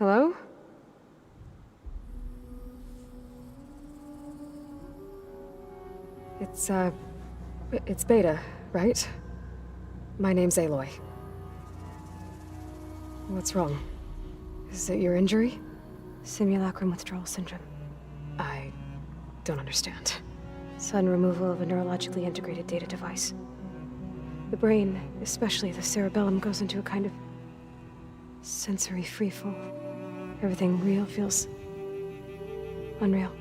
Hello? It's Beta, right? My name's Aloy. What's wrong? Is it your injury? Simulacrum withdrawal syndrome. I don't understand. Sudden removal of a neurologically integrated data device. The brain, especially the cerebellum, goes into a kind of sensory freefall. Everything real feels unreal.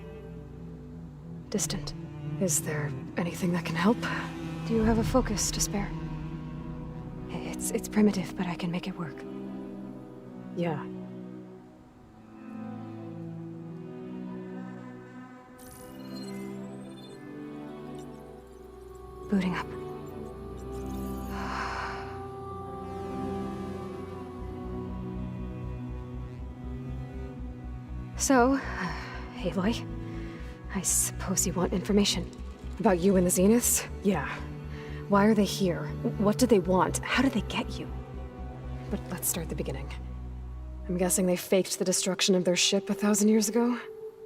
Distant. Is there anything that can help? Do you have a focus to spare? It's primitive, but I can make it work. Yeah. Booting up. So, Aloy, I suppose you want information. About you and the Zeniths? Yeah. Why are they here? What do they want? How did they get you? But let's start at the beginning. I'm guessing they faked the destruction of their ship 1,000 years ago?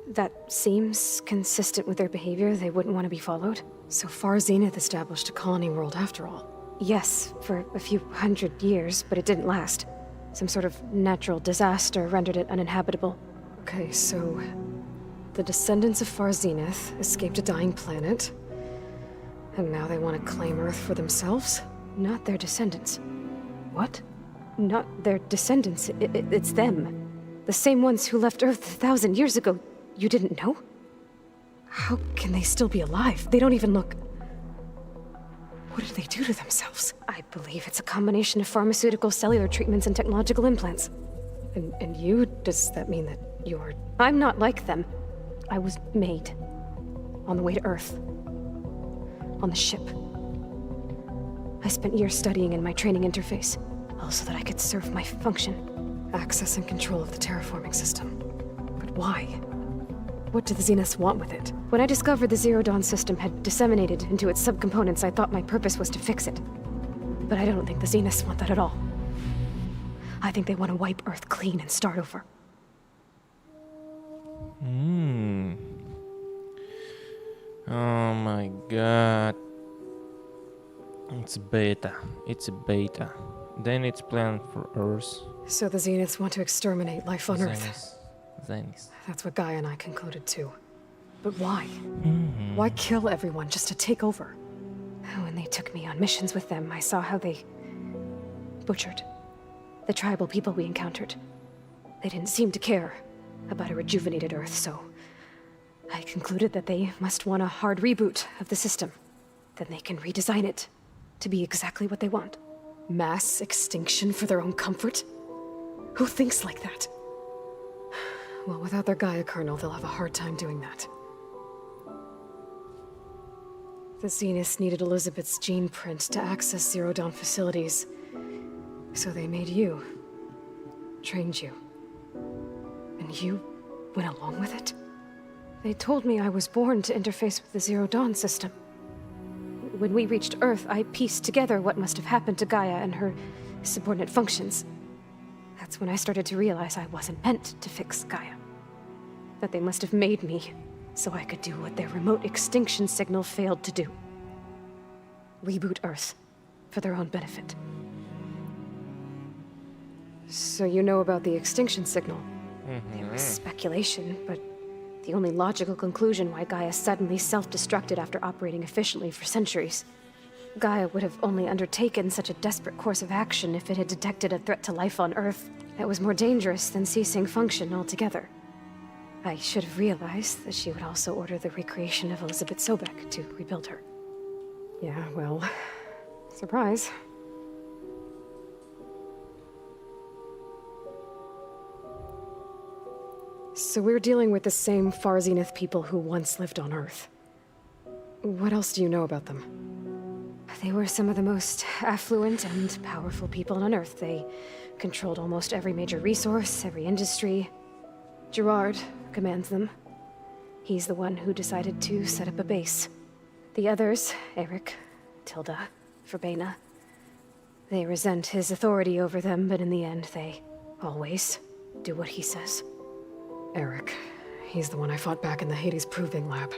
That seems consistent with their behavior. They wouldn't want to be followed. So far, Zenith established a colony world after all. Yes, for a few hundred years, but it didn't last. Some sort of natural disaster rendered it uninhabitable. Okay, so the descendants of Far Zenith escaped a dying planet, and now they want to claim Earth for themselves? Not their descendants. What? Not their descendants. It's them. The same ones who left Earth 1,000 years ago. You didn't know? How can they still be alive? They don't even look... What did they do to themselves? I believe it's a combination of pharmaceutical, cellular treatments, and technological implants. And you? Does that mean that you're... I'm not like them. I was made. On the way to Earth. On the ship. I spent years studying in my training interface, all so that I could serve my function. Access and control of the terraforming system. But why? What do the Zeniths want with it? When I discovered the Zero Dawn system had disseminated into its subcomponents, I thought my purpose was to fix it. But I don't think the Zeniths want that at all. I think they want to wipe Earth clean and start over. Oh my god. It's beta. It's a beta. Then it's planned for Earth. So the Zeniths want to exterminate life on Earth. Zenith. That's what Gaia and I concluded too. But why? Why kill everyone just to take over? When they took me on missions with them, I saw how they butchered the tribal people we encountered. They didn't seem to care about a rejuvenated Earth, so I concluded that they must want a hard reboot of the system. Then they can redesign it to be exactly what they want. Mass extinction for their own comfort? Who thinks like that? Well, without their Gaia kernel, they'll have a hard time doing that. The Zeniths needed Elizabeth's gene print to access Zero Dawn facilities. So they made you. Trained you. And you went along with it? They told me I was born to interface with the Zero Dawn system. When we reached Earth, I pieced together what must have happened to Gaia and her subordinate functions. That's when I started to realize I wasn't meant to fix Gaia. That they must have made me so I could do what their remote extinction signal failed to do. Reboot Earth for their own benefit. So you know about the extinction signal? It was speculation, but the only logical conclusion why Gaia suddenly self-destructed after operating efficiently for centuries. Gaia would have only undertaken such a desperate course of action if it had detected a threat to life on Earth that was more dangerous than ceasing function altogether. I should have realized that she would also order the recreation of Elizabeth Sobek to rebuild her. Yeah, well, surprise. So we're dealing with the same Far Zenith people who once lived on Earth. What else do you know about them? They were some of the most affluent and powerful people on Earth. They controlled almost every major resource, every industry. Gerard commands them. He's the one who decided to set up a base. The others, Eric, Tilda, Verbena, they resent his authority over them, but in the end, they always do what he says. Eric. He's the one I fought back in the Hades Proving Lab.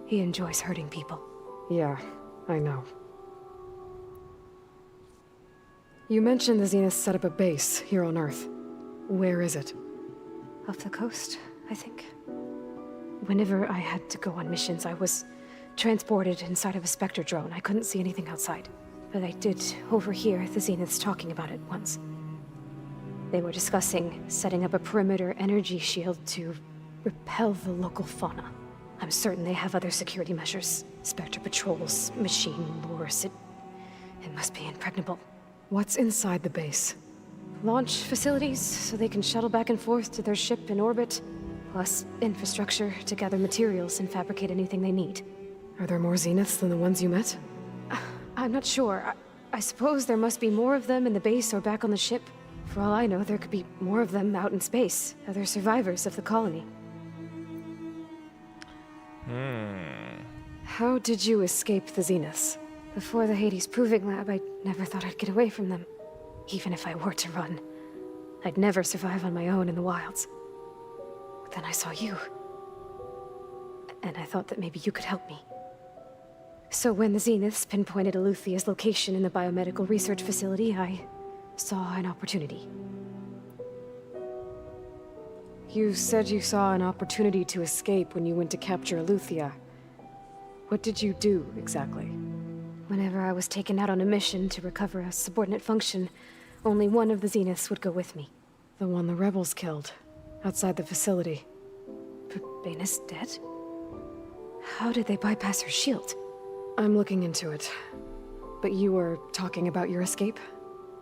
He enjoys hurting people. Yeah, I know. You mentioned the Zeniths set up a base here on Earth. Where is it? Off the coast, I think. Whenever I had to go on missions, I was transported inside of a Spectre drone. I couldn't see anything outside. But I did overhear the Zeniths talking about it once. They were discussing setting up a perimeter energy shield to repel the local fauna. I'm certain they have other security measures. Spectre patrols, machine lures. It must be impregnable. What's inside the base? Launch facilities, so they can shuttle back and forth to their ship in orbit. Plus infrastructure to gather materials and fabricate anything they need. Are there more Zeniths than the ones you met? I'm not sure. I suppose there must be more of them in the base or back on the ship. For all I know, there could be more of them out in space, other survivors of the colony. How did you escape the Zeniths? Before the Hades Proving Lab, I never thought I'd get away from them. Even if I were to run, I'd never survive on my own in the wilds. But then I saw you. And I thought that maybe you could help me. So when the Zeniths pinpointed Eluthia's location in the biomedical research facility, I saw an opportunity. You said you saw an opportunity to escape when you went to capture Eluthia. What did you do, exactly? Whenever I was taken out on a mission to recover a subordinate function, only one of the Zeniths would go with me. The one the rebels killed, outside the facility. Baina's dead? How did they bypass her shield? I'm looking into it. But you were talking about your escape?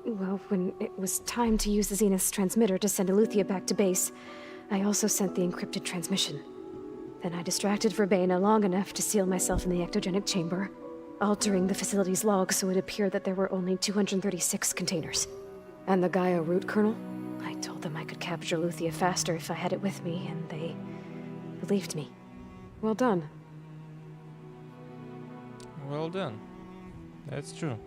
Well, when it was time to use the Zenith's transmitter to send Eluthia back to base, I also sent the encrypted transmission. Then I distracted Verbena long enough to seal myself in the ectogenic chamber, altering the facility's log so it appeared that there were only 236 containers. And the Gaia root kernel? I told them I could capture Eluthia faster if I had it with me, and they believed me. Well done. Well done. That's true.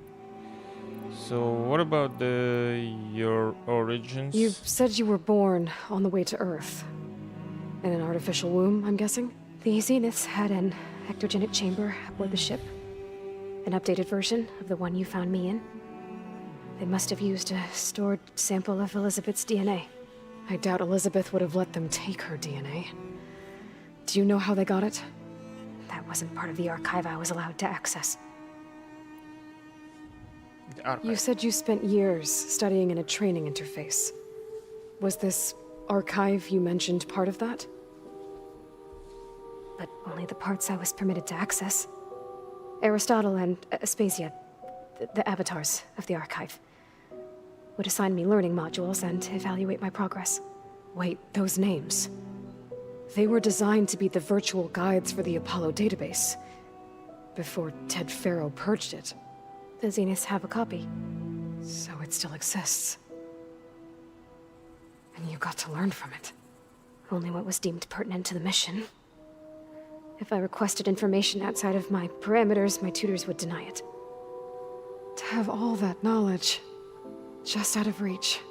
So, what about your origins? You said you were born on the way to Earth. In an artificial womb, I'm guessing? The Zeniths had an ectogenic chamber aboard the ship. An updated version of the one you found me in. They must have used a stored sample of Elizabeth's DNA. I doubt Elizabeth would have let them take her DNA. Do you know how they got it? That wasn't part of the archive I was allowed to access. You said you spent years studying in a training interface. Was this archive you mentioned part of that? But only the parts I was permitted to access. Aristotle and Aspasia, the avatars of the archive, would assign me learning modules and evaluate my progress. Wait, those names. They were designed to be the virtual guides for the Apollo database. Before Ted Faro purged it. The Zeniths have a copy. So it still exists. And you got to learn from it. Only what was deemed pertinent to the mission. If I requested information outside of my parameters, my tutors would deny it. To have all that knowledge, just out of reach.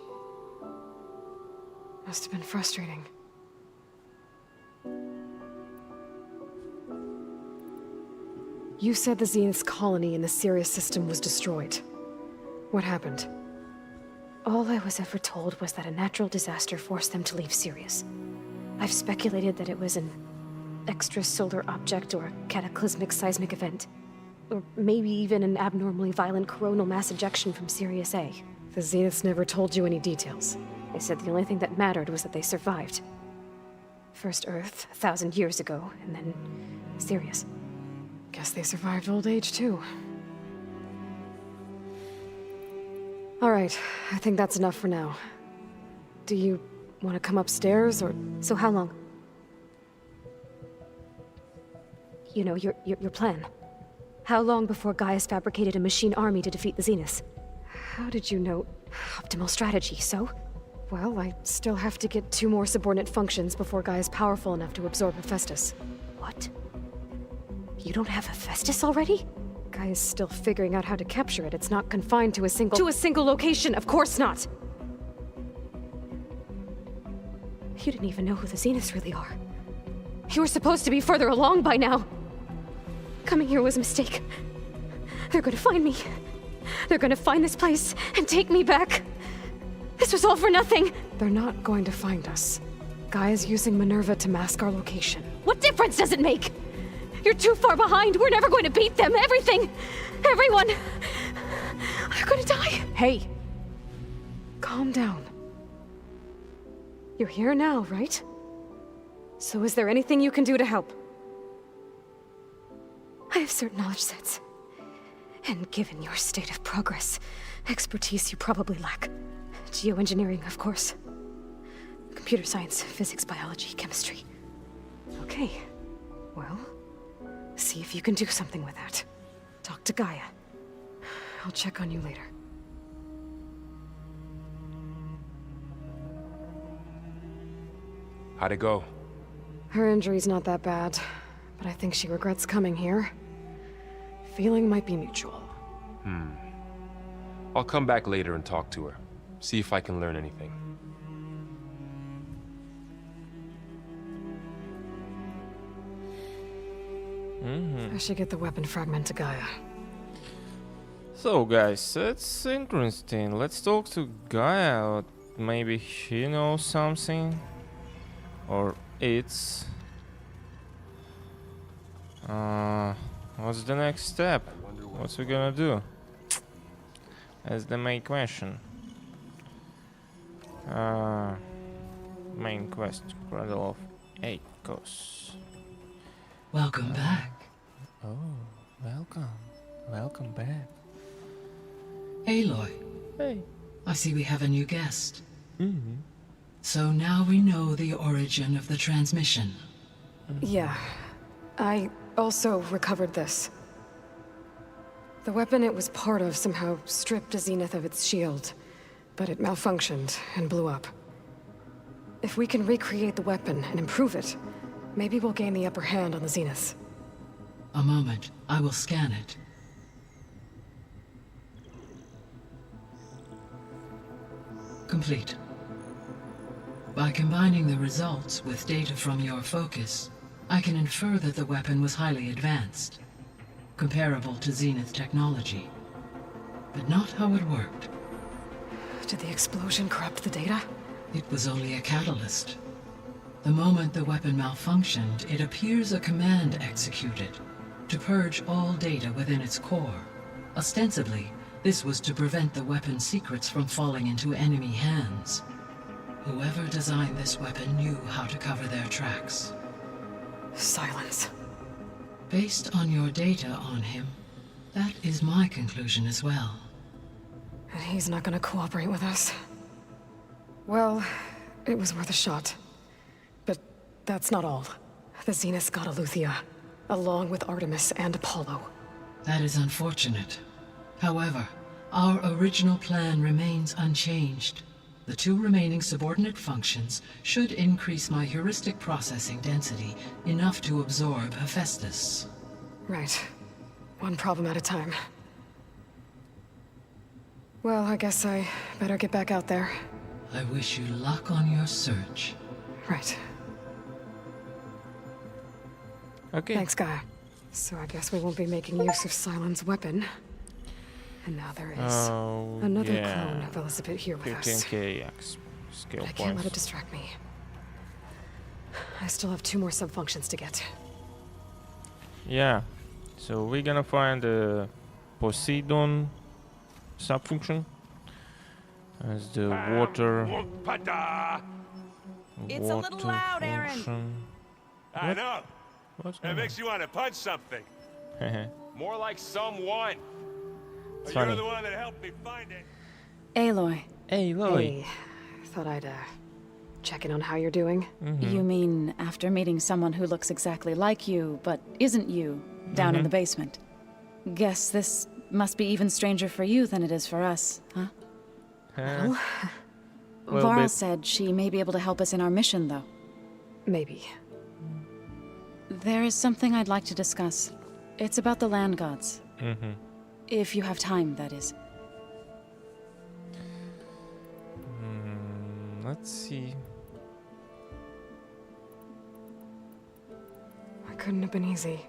Must have been frustrating. You said the Zenith's colony in the Sirius system was destroyed. What happened? All I was ever told was that a natural disaster forced them to leave Sirius. I've speculated that it was an extrasolar object or a cataclysmic seismic event. Or maybe even an abnormally violent coronal mass ejection from Sirius A. The Zeniths never told you any details. They said the only thing that mattered was that they survived. First Earth, 1,000 years ago, and then Sirius. Guess they survived old age, too. All right, I think that's enough for now. Do you want to come upstairs, or... So how long? You know, your plan. How long before Gaius fabricated a machine army to defeat the Zeniths? How did you know? Optimal strategy, so? Well, I still have to get 2 more subordinate functions before Gaia's powerful enough to absorb Hephaestus. What? You don't have Hephaestus already? Gaia's still figuring out how to capture it. It's not confined to a single... To a single location, of course not! You didn't even know who the Zeniths really are. You were supposed to be further along by now. Coming here was a mistake. They're gonna find me. They're gonna find this place and take me back. This was all for nothing. They're not going to find us. Gaia's using Minerva to mask our location. What difference does it make? You're too far behind. We're never going to beat them. Everything. Everyone. They're gonna die. Hey! Calm down. You're here now, right? So is there anything you can do to help? I have certain knowledge sets. And given your state of progress, expertise you probably lack. Geoengineering, of course. Computer science, physics, biology, chemistry. Okay. Well, see if you can do something with that. Talk to Gaia. I'll check on you later. How'd it go? Her injury's not that bad, but I think she regrets coming here. Feeling might be mutual. I'll come back later and talk to her. See if I can learn anything. I should get the weapon fragment to Gaia. So guys, that's interesting. Let's talk to Gaia. Maybe she knows something. Or it's... what's the next step? What's we gonna do? That's the main question. Main quest, Cradle of Echoes. Welcome back. Oh, welcome. Welcome back. Aloy, Hey. I see we have a new guest. Mm-hmm. So now we know the origin of the transmission. Yeah. I also recovered this. The weapon it was part of somehow stripped a Zenith of its shield, but it malfunctioned and blew up. If we can recreate the weapon and improve it, maybe we'll gain the upper hand on the Zeniths. A moment, I will scan it. Complete. By combining the results with data from your focus, I can infer that the weapon was highly advanced, comparable to Zenith technology, but not how it worked. Did the explosion corrupt the data? It was only a catalyst. The moment the weapon malfunctioned, it appears a command executed to purge all data within its core. Ostensibly, this was to prevent the weapon's secrets from falling into enemy hands. Whoever designed this weapon knew how to cover their tracks. Silence. Based on your data on him, that is my conclusion as well. And he's not gonna cooperate with us. Well, it was worth a shot. But that's not all. The Zeniths got Aletheia, along with Artemis and Apollo. That is unfortunate. However, our original plan remains unchanged. The two remaining subordinate functions should increase my heuristic processing density enough to absorb Hephaestus. Right. One problem at a time. Well, I guess I better get back out there. I wish you luck on your search. Right. Okay. Thanks, Gaia. So I guess we won't be making use of Cylon's weapon. And now there is Oh, another yeah. clone of Elizabeth here with us. 15k skill But I can't let it points. distract me. I still have 2 more subfunctions to get. Yeah. So we're gonna find the Poseidon subfunction as the water. It's a little loud, Aaron. function. I know. What's It going makes you want to punch something. on? More like someone. It's You're funny. the one that helped me find it. Aloy, Hey, Lily. Hey, thought I'd check in on how you're doing. you mean after meeting someone who looks exactly like you, but isn't you, down in the basement? Guess this must be even stranger for you than it is for us, huh? Well, Varl bit. said she may be able to help us in our mission, though. Maybe. There is something I'd like to discuss. It's about the land gods. If you have time, that is. Let's see. Couldn't have been easy.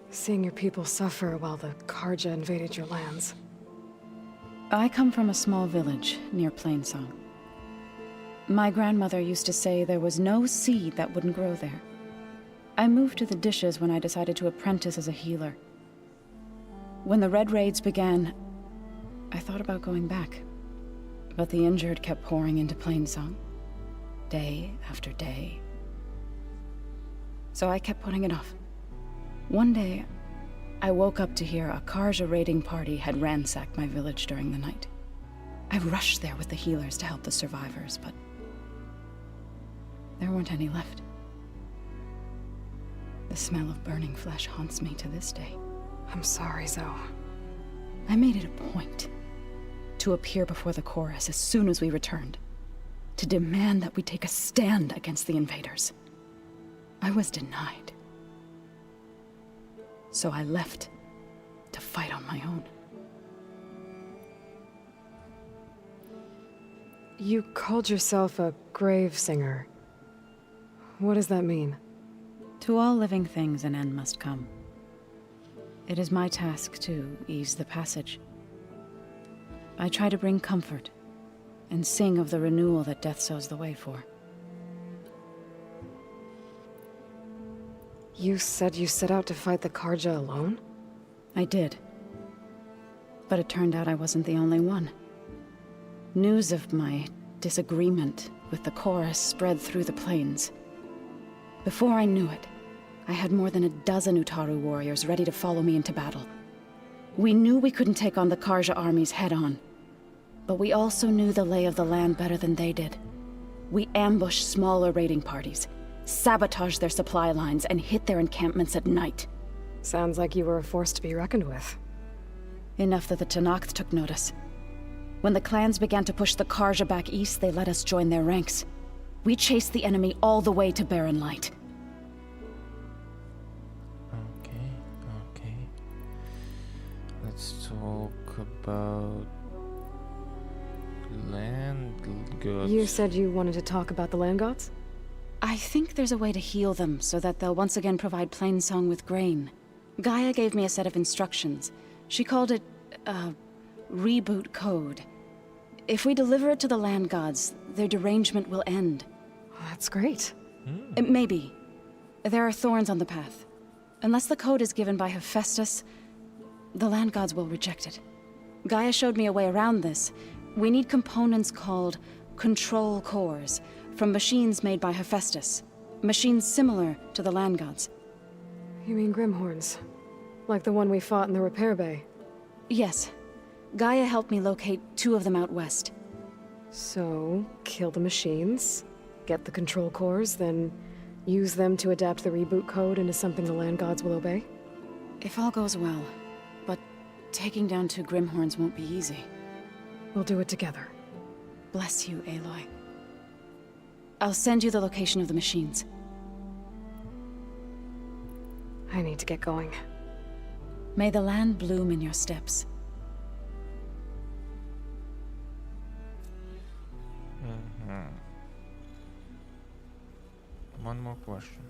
Seeing your people suffer while the Karja invaded your lands. I come from a small village near Plainsong. My grandmother used to say there was no seed that wouldn't grow there. I moved to the Dishes when I decided to apprentice as a healer. When the Red Raids began, I thought about going back. But the injured kept pouring into Plainsong, day after day. So I kept putting it off. One day, I woke up to hear a Karja raiding party had ransacked my village during the night. I rushed there with the healers to help the survivors, but there weren't any left. The smell of burning flesh haunts me to this day. I'm sorry, Zoe. I made it a point to appear before the chorus as soon as we returned, to demand that we take a stand against the invaders. I was denied. So I left to fight on my own. You called yourself a grave singer. What does that mean? To all living things an end must come. It is my task to ease the passage. I try to bring comfort and sing of the renewal that death sows the way for. You said you set out to fight the Karja alone? I did. But it turned out I wasn't the only one. News of my disagreement with the chorus spread through the plains. Before I knew it, I had more than a dozen Utaru warriors ready to follow me into battle. We knew we couldn't take on the Karja armies head-on, but we also knew the lay of the land better than they did. We ambushed smaller raiding parties, sabotaged their supply lines, and hit their encampments at night. Sounds like you were a force to be reckoned with. Enough that the Tenakth took notice. When the clans began to push the Karja back east, they let us join their ranks. We chased the enemy all the way to Barren Light. Okay. Let's talk about land gods. You said you wanted to talk about the land gods? I think there's a way to heal them so that they'll once again provide Plainsong with grain. Gaia gave me a set of instructions. She called it, reboot code. If we deliver it to the land gods, their derangement will end. That's great. Maybe. There are thorns on the path. Unless the code is given by Hephaestus, the land gods will reject it. Gaia showed me a way around this. We need components called control cores, from machines made by Hephaestus. Machines similar to the land gods. You mean Grimhorns? Like the one we fought in the repair bay? Yes. Gaia helped me locate 2 of them out west. So, kill the machines, get the control cores, then use them to adapt the reboot code into something the land gods will obey? If all goes well. But taking down 2 Grimhorns won't be easy. We'll do it together. Bless you, Aloy. I'll send you the location of the machines. I need to get going. May the land bloom in your steps. One more question.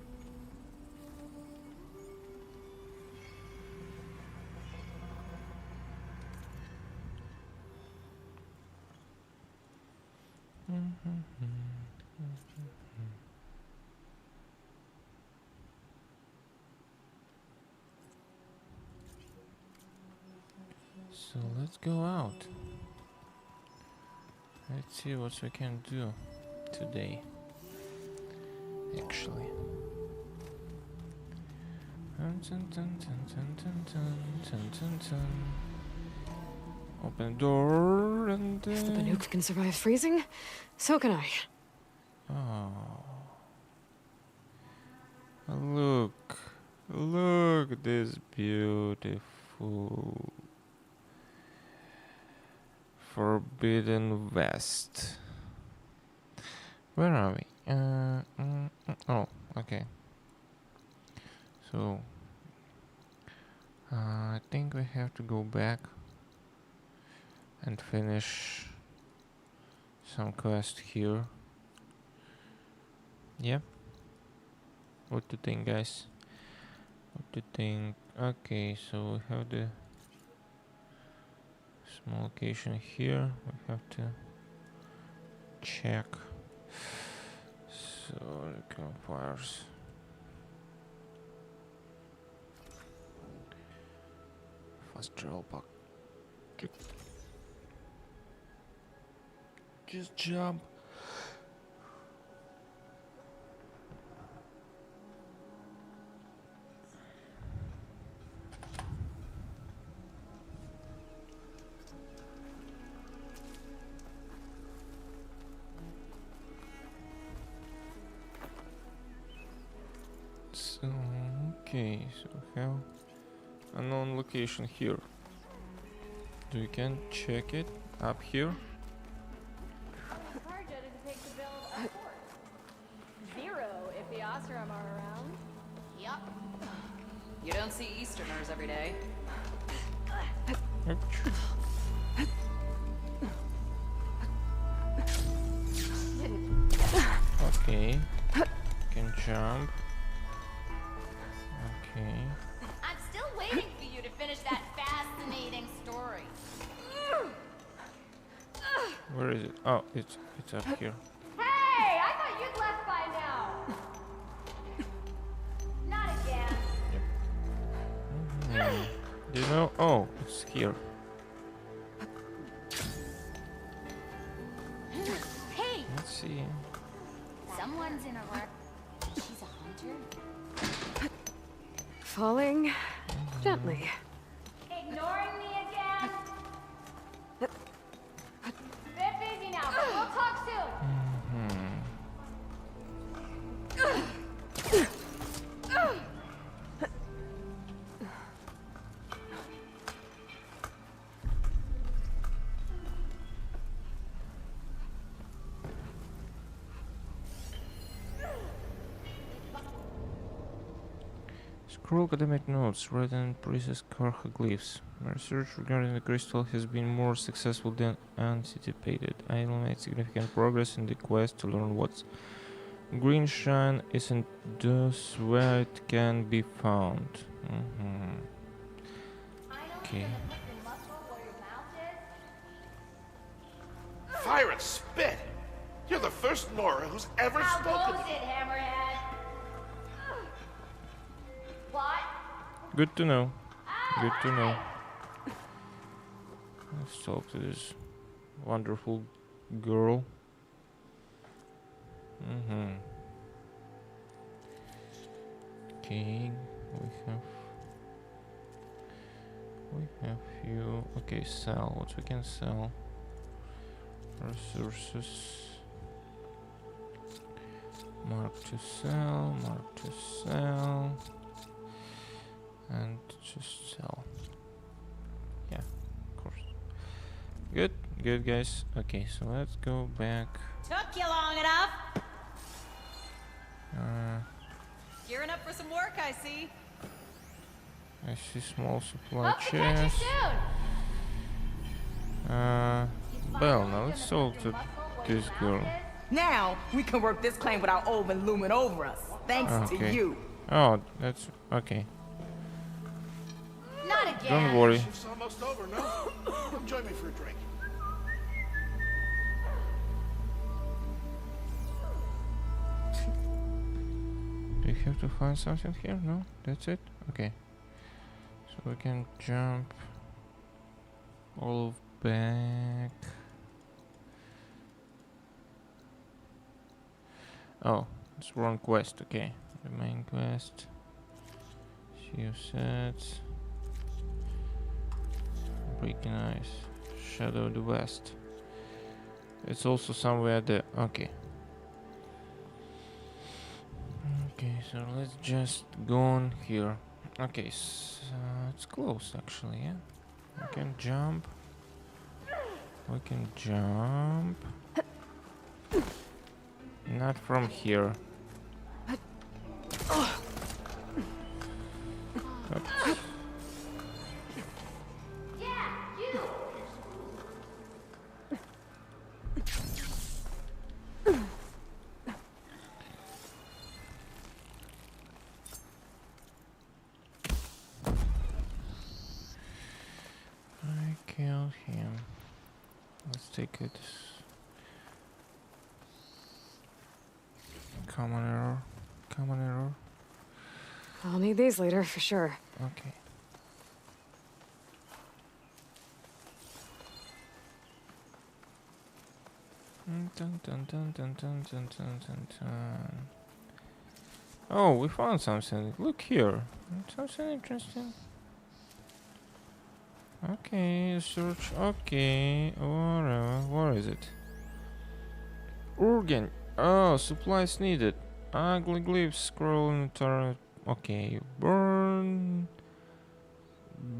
So let's go out. Let's see what we can do today. Actually. Open the door and If the Banuk can survive freezing, so can I. oh. Look at this beautiful Forbidden West. Where are we? Oh, okay. So I think we have to go back and finish some quest here. Yeah. What do you think, guys? the thing. Okay, so we have the small location here. We have to check. So the campfires. Fast travel pack. Just jump. So, okay, so we have unknown location here. Do you can check it up here? Zero if the Osram are around. Yup. You don't see Easterners every day. Okay. Can jump. Okay. I'm still waiting for you to finish that fascinating story. Where is it? Oh, it's up here. Hey, I thought you'd left by now. Not again. Do you know? Oh, it's here. Hey, Let's see. someone's in a rush. She's a hunter. Falling gently. Ignoring me again? Bit busy now, but we'll talk soon. Scroll academic notes written previous hieroglyphs. My research regarding the crystal has been more successful than anticipated. I will make significant progress in the quest to learn what green shine is and thus where it can be found. Okay. Fire and spit! You're the first Nora who's ever How spoken. goes it, Hammerhead? What? Good to know. Good to know. Let's talk to this wonderful girl. Okay, we have few. Okay, sell. What we can sell? Resources. Mark to sell. Mark to sell. And just sell. Yeah, of course. Good, good, guys. Okay, so let's go back. Took you long enough. Gearing up for some work, I see. I see small supply Hope to catch you chest. soon. Well, now let's talk to this girl. Now we can work this claim without Oven looming over us. Thanks to Okay. you. Oh, that's okay. Not again. Don't worry. Shift's almost over, no? Come join me for a drink. Do you have to find something here? No? That's it? Okay. So we can jump all back. Oh, it's wrong quest. Okay. The main quest. Few sets. Breaking ice. Shadow of the West. It's also somewhere there. Okay. Okay, so let's just go on here. Okay, so it's close actually, yeah? We can jump. We can jump. Not from here. Oops. Yeah, you. let's take it. Common error. Common error. I'll need these later, for sure. Okay. Dun, dun, dun, dun, dun, dun, dun, dun, dun. Oh, we found something. Look here. Something interesting. Okay, search. Okay, whatever. What is it? Organ. Oh, supplies needed. Ugly glyphs. Scroll and turn. Okay, burn.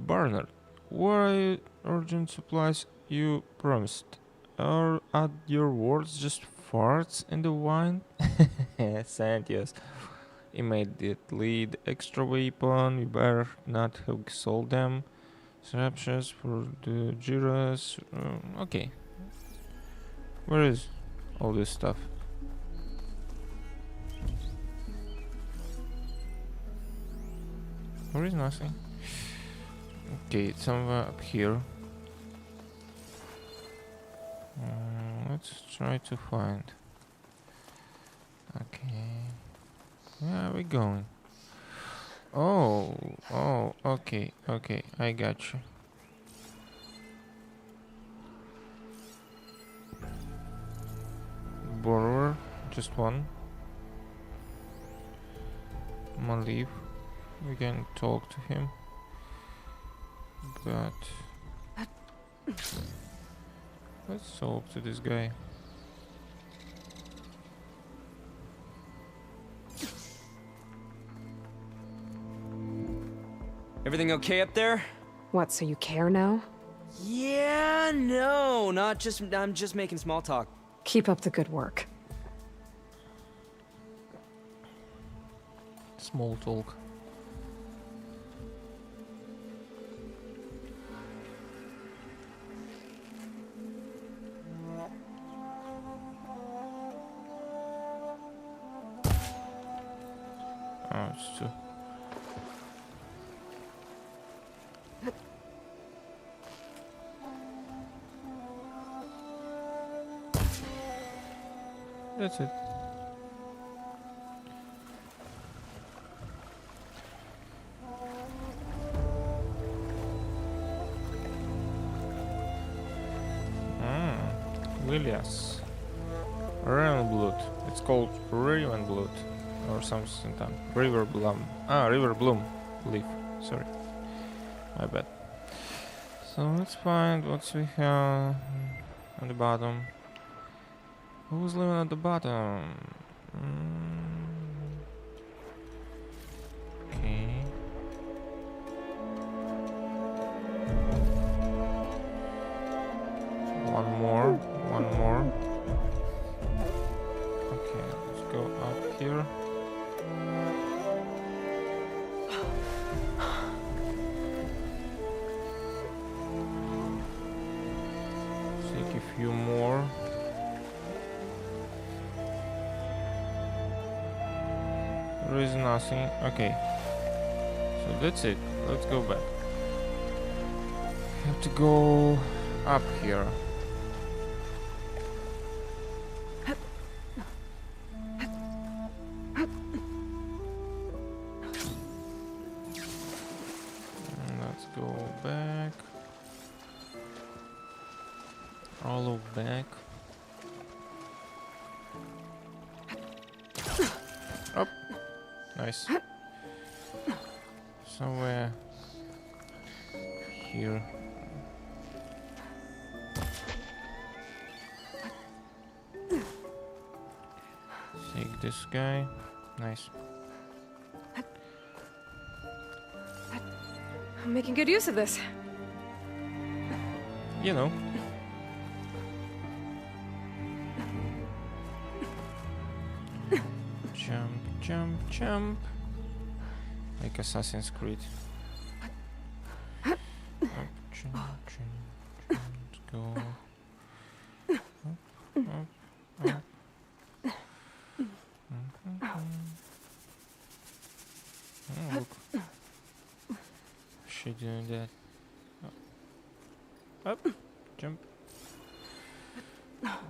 Barnard. Why urgent supplies you promised? Are your words just farts in the wine? Santios. Immediate lead. Extra weapon. You better not have sold them. Snapshots for the Jiras. Okay. Where is all this stuff? There is nothing. Okay, it's somewhere up here. Let's try to find. Okay. Where are we going? Oh, okay, I got you. Borrower, just one. Maliv, we can talk to him. But let's talk to this guy. Everything okay up there? What, so you care now? Yeah, no, not just. I'm just making small talk. Keep up the good work. Small talk. Oh, it's too. That's it. Lilias. Ravenblood. It's called Ravenblood or something. River Bloom. River Bloom leaf. Sorry. My bad. So let's find what we have on the bottom. Who's living at the bottom? Okay. One more. Okay, let's go up here. Take a few more. There is nothing. Okay. So that's it. Let's go back. Have to go up here. Let's go back. All of back. Up. Nice. Somewhere here. Take this guy. Nice. I'm making good use of this. You know. Jump. Like Assassin's Creed. Up, jump. Let's go. Up. Oh, look. She doing that. Up. Jump.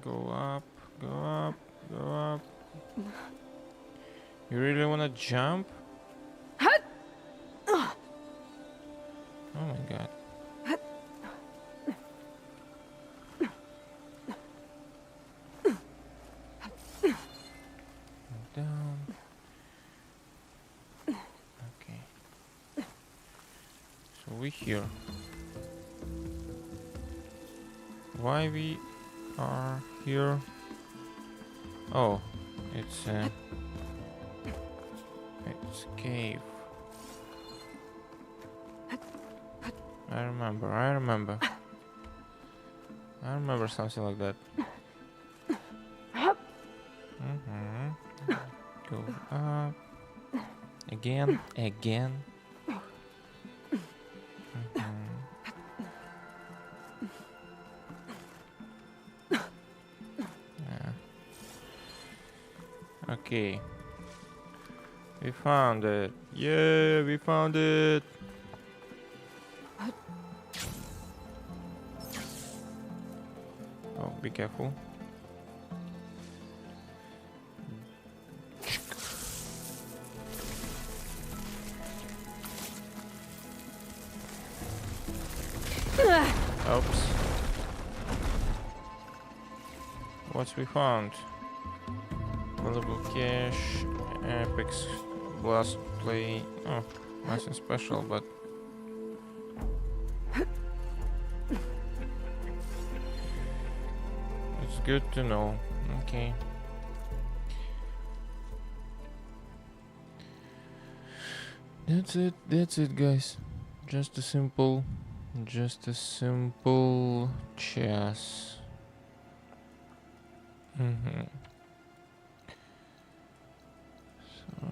Go up, go up, go up. You really wanna jump? Oh my god. Down. Okay. So we here. Why we are here? Oh, it's cave. I remember something like that. Go up. Again. Okay. We found it. Yeah, we found it. Oh, be careful. Oops. What we found? Valuable cache, Apex Blast Play. Oh, nothing special, but it's good to know. Okay. That's it, guys. Just a simple chess. So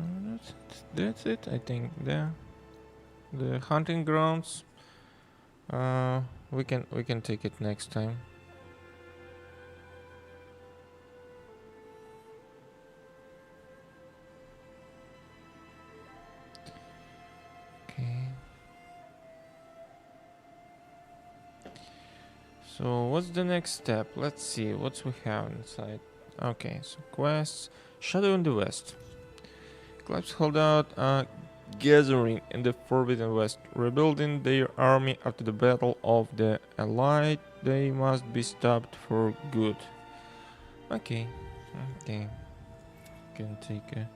that's it. I think the hunting grounds. We can take it next time. Okay. So what's the next step? Let's see what we have inside. Okay, so quests. Shadow in the West. Clives hold out a gathering in the Forbidden West, rebuilding their army after the Battle of the Allied. They must be stopped for good. Okay. Can take a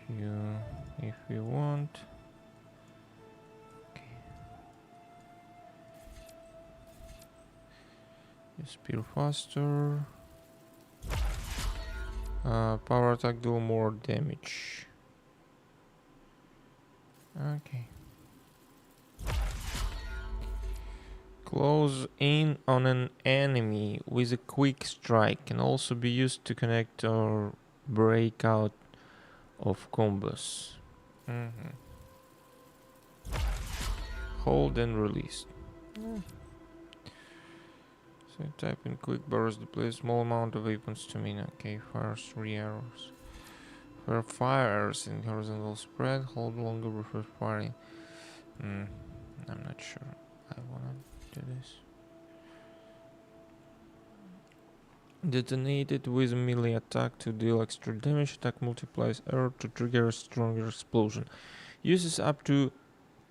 few if you want. Spear faster. Power attack do more damage. Okay. Close in on an enemy with a quick strike can also be used to connect or break out of combos. Hold and release. So type in quick burst, deploy a small amount of weapons to mean. Okay, fires 3 arrows. For fires in horizontal spread, hold longer before firing. I'm not sure I wanna do this. Detonated with a melee attack to deal extra damage. Attack multiplies arrow to trigger a stronger explosion. Uses up to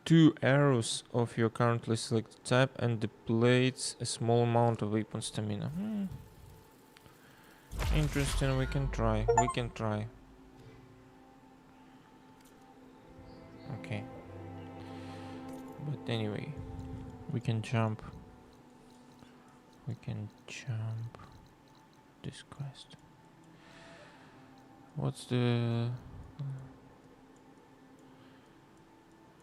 2 arrows of your currently selected type and depletes a small amount of weapon stamina. Interesting, we can try. Okay. But anyway, we can jump. This quest. What's the...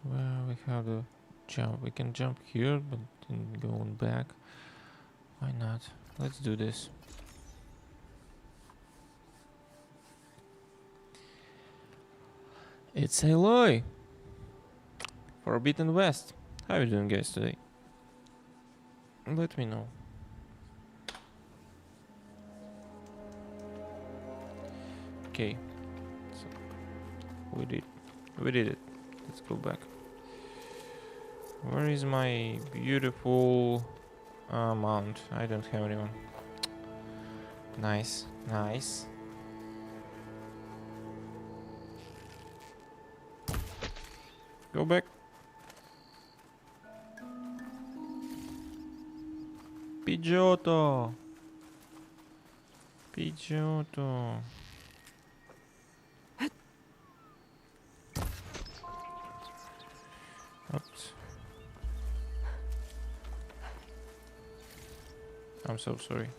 Well, we have the jump. We can jump here, but then going back. Why not? Let's do this. It's Aloy! Forbidden West. How are you doing, guys, today? Let me know. Okay. So, we did it. Let's go back. Where is my beautiful mount? I don't have anyone. Nice, nice. Go back. Pidgeotto. Pidgeotto. Oops. I'm so sorry.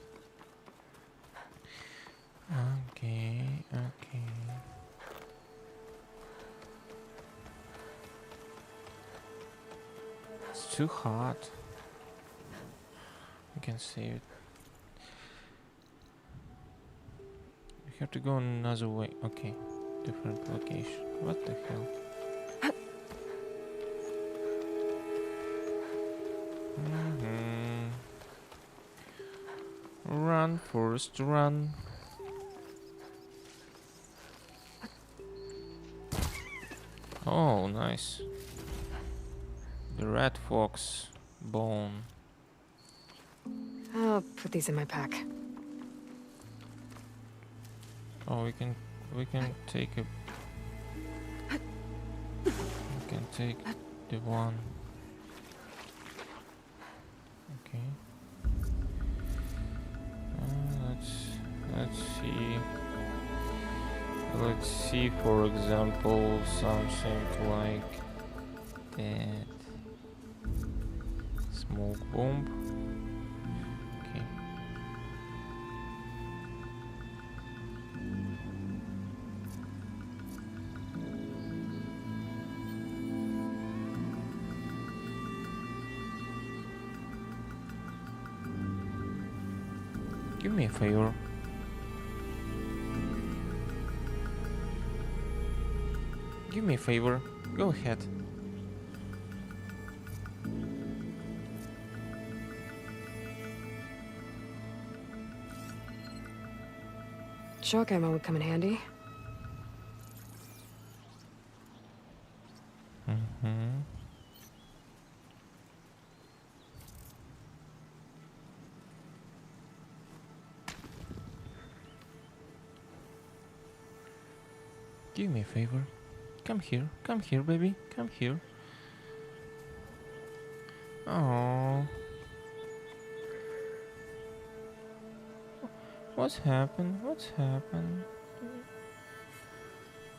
Okay, okay. It's too hot. I can save it. We have to go another way. Okay, different location. What the hell? Run, Forrest, run. Oh, nice. The red fox bone. I'll put these in my pack. Oh, we can take a. We can take the one. Okay. Let's see. Let's see, for example, something like that. Smoke bomb. Okay. Give me a favor. Do me a favor. Go ahead. Shock ammo would come in handy. Mm-hmm. Do me a favor. Come here, baby. Come here. Oh. What's happened? What's happened?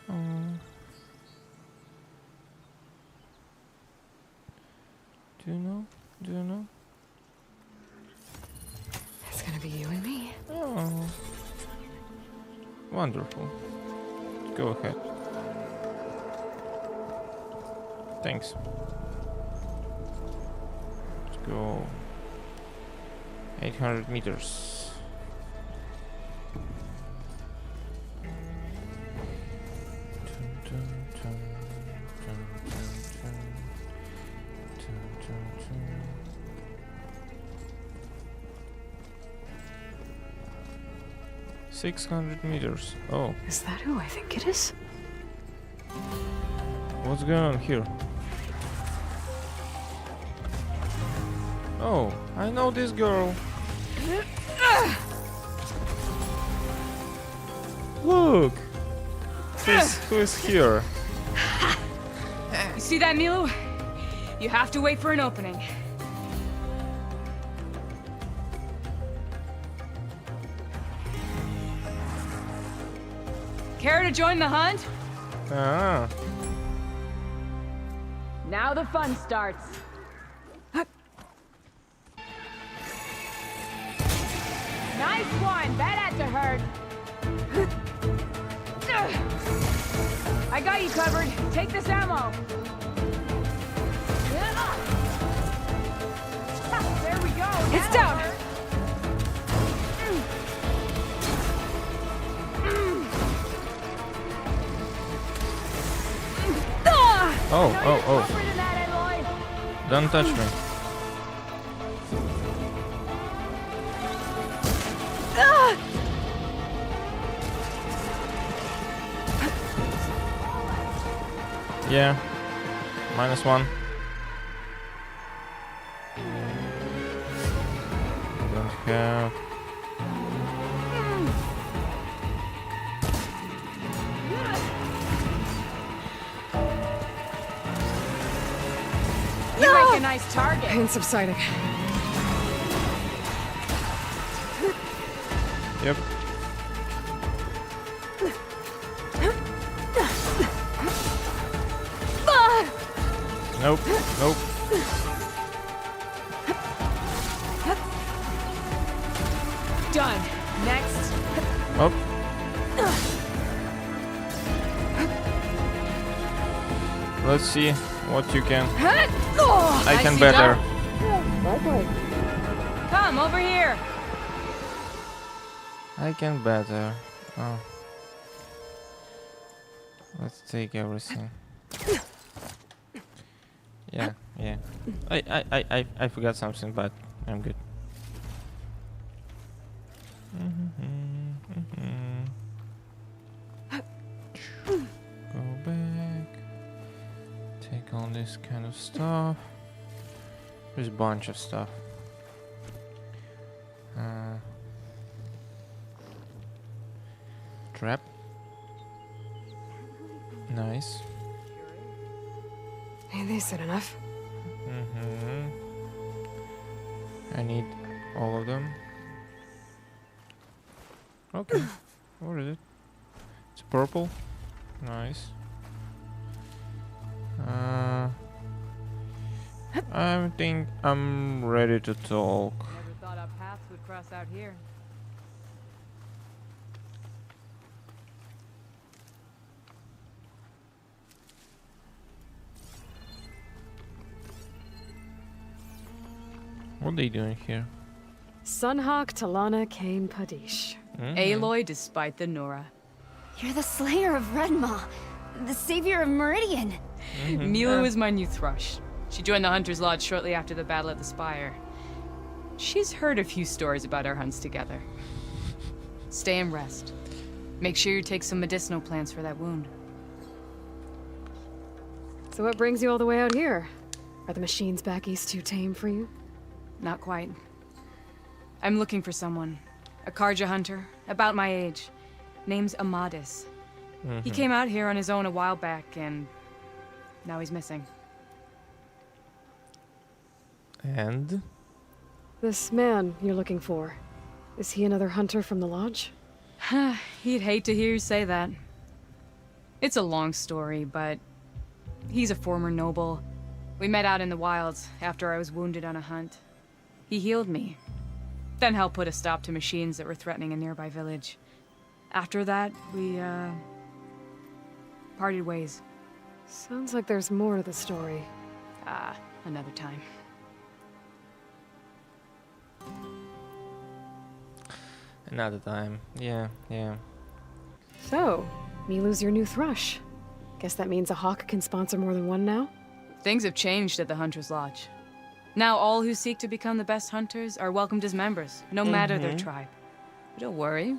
Oh. Do you know? Do you know? It's gonna be you and me. Oh. Wonderful. Go ahead. Thanks. Let's go. 800 meters. Dun, dun, dun, dun, dun, dun, dun, dun, dun. 600 meters. Oh. Is that who I think it is? What's going on here? Oh, I know this girl. Look! Who's here? You see that, Milu? You have to wait for an opening. Care to join the hunt? Ah. Now the fun starts. Nice one! That had to hurt. I got you covered. Take this ammo. There we go. It's down. Oh. Don't touch me. Yeah. -1. Don't have. a nice target. Pain subsiding. Yep. Nope. Nope. Done. Next. Oh. Let's see what you can. I can better. Come over here. I can better. Oh. Let's take everything. Yeah, yeah. I forgot something, but I'm good. Go back. Take all this kind of stuff. There's a bunch of stuff. Trap. Nice. Hey, they said enough. I need all of them. Okay. What is it? It's purple. Nice. I think I'm ready to talk. Never thought our paths would cross out here. What are they doing here? Sunhawk Talana Kane Padish. Aloy despite the Nora. You're the slayer of Redmaw, the savior of Meridian. Milu is my new thrush. She joined the Hunter's Lodge shortly after the Battle at the Spire. She's heard a few stories about our hunts together. Stay and rest. Make sure you take some medicinal plants for that wound. So what brings you all the way out here? Are the machines back east too tame for you? Not quite. I'm looking for someone. A Karja hunter, about my age. Name's Amadis. He came out here on his own a while back, and now he's missing. And? This man you're looking for, is he another hunter from the lodge? He'd hate to hear you say that. It's a long story, but he's a former noble. We met out in the wilds after I was wounded on a hunt. He healed me, then helped put a stop to machines that were threatening a nearby village. After that, we, parted ways. Sounds like there's more to the story. Another time. Another time. Yeah, yeah. So, Milu's your new thrush. Guess that means a hawk can sponsor more than one now? Things have changed at the Hunter's Lodge. Now all who seek to become the best hunters are welcomed as members, no matter their tribe. But don't worry,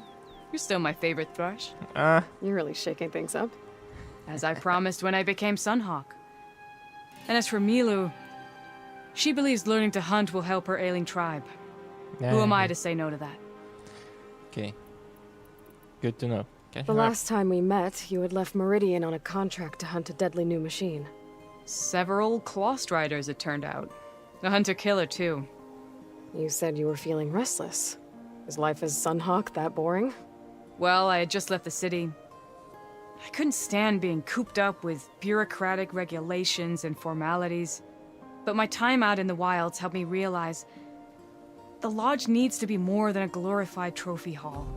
you're still my favorite thrush. You're really shaking things up. As I promised when I became Sunhawk. And as for Milu, she believes learning to hunt will help her ailing tribe. Who am I to say no to that? Okay. Good to know. The last time we met, you had left Meridian on a contract to hunt a deadly new machine. Several Clawstriders, it turned out. A hunter-killer, too. You said you were feeling restless. Is life as Sunhawk that boring? Well, I had just left the city. I couldn't stand being cooped up with bureaucratic regulations and formalities. But my time out in the wilds helped me realize the lodge needs to be more than a glorified trophy hall.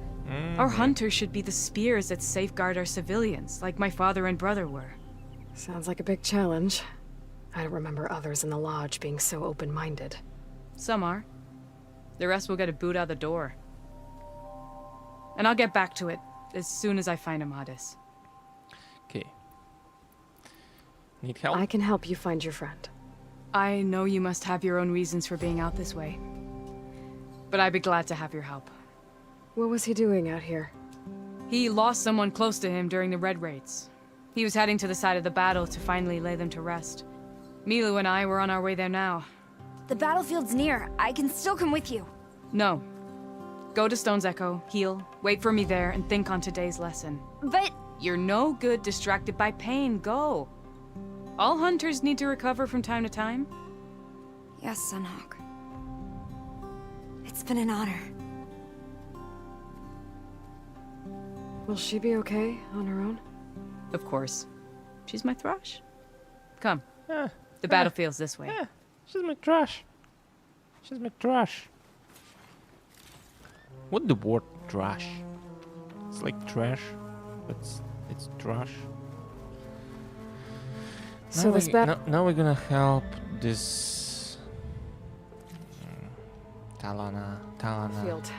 Our hunters should be the spears that safeguard our civilians, like my father and brother were. Sounds like a big challenge. I don't remember others in the lodge being so open-minded. Some are. The rest will get a boot out the door. And I'll get back to it as soon as I find Amadis. Okay. Need help? I can help you find your friend. I know you must have your own reasons for being out this way. But I'd be glad to have your help. What was he doing out here? He lost someone close to him during the Red Raids. He was heading to the side of the battle to finally lay them to rest. Milu and I were on our way there now. The battlefield's near. I can still come with you. No. Go to Stone's Echo, heal, wait for me there, and think on today's lesson. But... You're no good distracted by pain. Go. All hunters need to recover from time to time. Yes, Sunhawk. It's been an honor. Will she be okay on her own? Of course. She's my thrush. Come. Yeah. The battlefield's this way. Yeah. She's my trash. She's my trash. What the word trash? It's like trash, but it's trash. So now this now we're gonna help this Talana. field.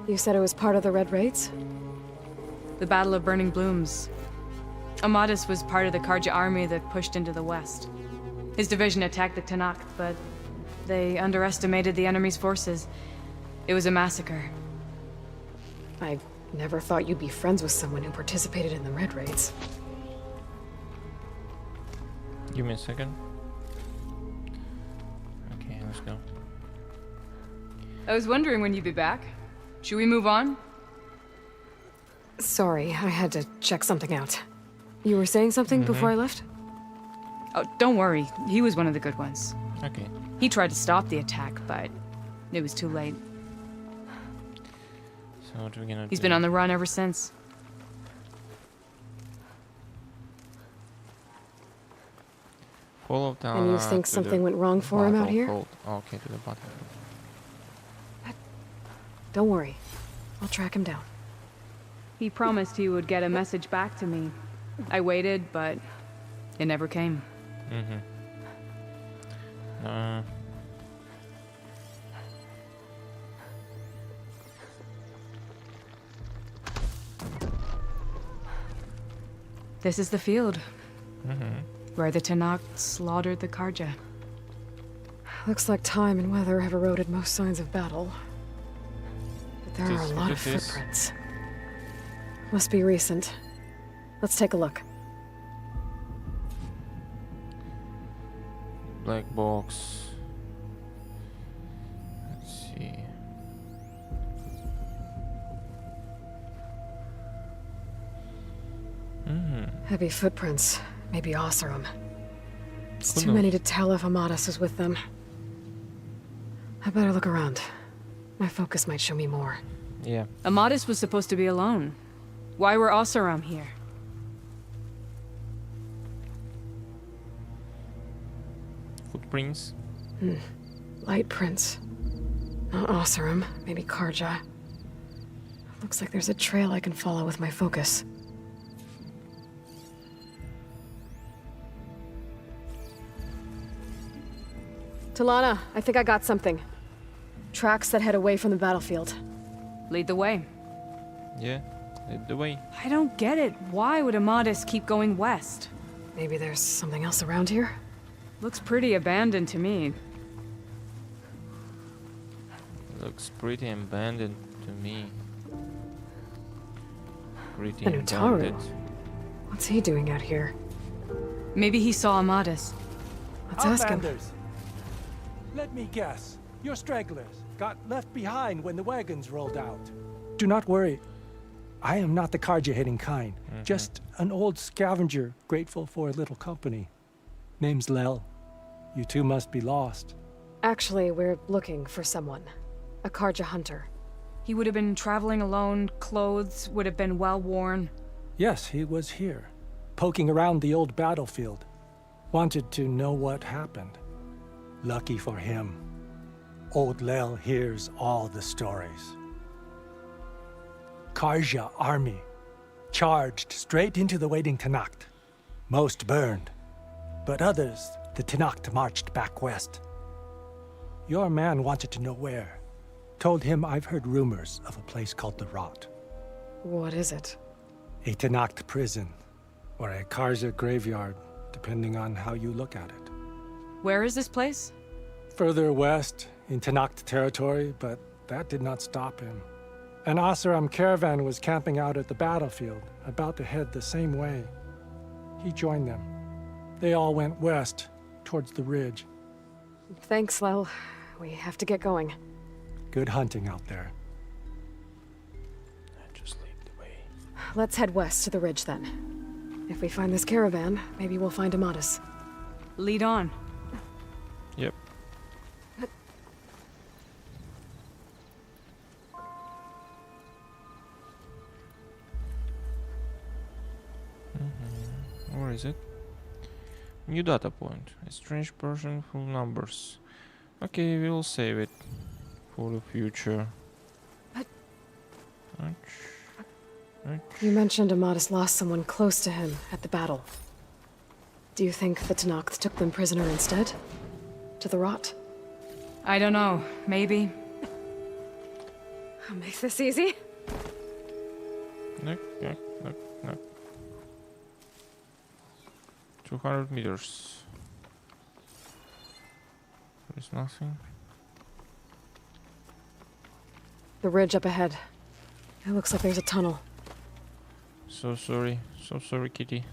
You said it was part of the Red Raids? The Battle of Burning Blooms. Amadis was part of the Karja army that pushed into the west. His division attacked the Tenakth, but they underestimated the enemy's forces. It was a massacre. I never thought you'd be friends with someone who participated in the Red Raids. Give me a second. Okay, let's go. I was wondering when you'd be back. Should we move on? Sorry, I had to check something out. You were saying something before I left? Oh, don't worry. He was one of the good ones. Okay. He tried to stop the attack, but it was too late. So what are we gonna He's do? been on the run ever since. Follow down. And you think to something the went wrong for him out here? battlefield. Okay, to the battlefield. Don't worry. I'll track him down. He promised he would get a message back to me. I waited, but it never came. This is the field. Where the Tenakth slaughtered the Karja. Looks like time and weather have eroded most signs of battle. But there are a lot of footprints. Must be recent. Let's take a look. Black box. Let's see. Heavy footprints. Maybe Osseram. It's Who too knows? many to tell if Amadis was with them. I better look around. My focus might show me more. Yeah. Amadis was supposed to be alone. Why were Osseram here? Footprints. Light prints. Not Osseram, maybe Karja. Looks like there's a trail I can follow with my focus. Talana, I think I got something. Tracks that head away from the battlefield. Lead the way. Yeah. Lead the way. I don't get it. Why would Amadis keep going west? Maybe there's something else around here? Looks pretty abandoned to me. Looks pretty abandoned to me. Pretty And Utaru. abandoned. What's he doing out here? Maybe he saw Amadis. Let's ask him. Outlanders. Let me guess. You're stragglers. Got left behind when the wagons rolled out. Do not worry. I am not the Karja-hating kind. Just an old scavenger grateful for a little company. Name's Lel. You two must be lost. Actually, we're looking for someone. A Karja hunter. He would have been traveling alone, clothes would have been well worn. Yes, he was here. Poking around the old battlefield. Wanted to know what happened. Lucky for him. Old Lel hears all the stories. Karja army. Charged straight into the waiting Tenakth. Most burned. But others, the Tenakth marched back west. Your man wanted to know where. Told him I've heard rumors of a place called the Rot. What is it? A Tenakth prison. Or a Karja graveyard, depending on how you look at it. Where is this place? Further west, in Tenakth territory, but that did not stop him. An Osseram caravan was camping out at the battlefield, about to head the same way. He joined them. They all went west, towards the ridge. Thanks, Lel. We have to get going. Good hunting out there. Just lead the way. Let's head west to the ridge then. If we find this caravan, maybe we'll find Amadis. Lead on. Yep. is it? New data point. A strange person full numbers. Okay, we'll save it for the future. You mentioned Amadis lost someone close to him at the battle. Do you think the Tenakth took them prisoner instead? To the rot? I don't know. Maybe. I'll make this easy. No. 200 meters. There's nothing. The ridge up ahead. It looks like there's a tunnel. So sorry, kitty.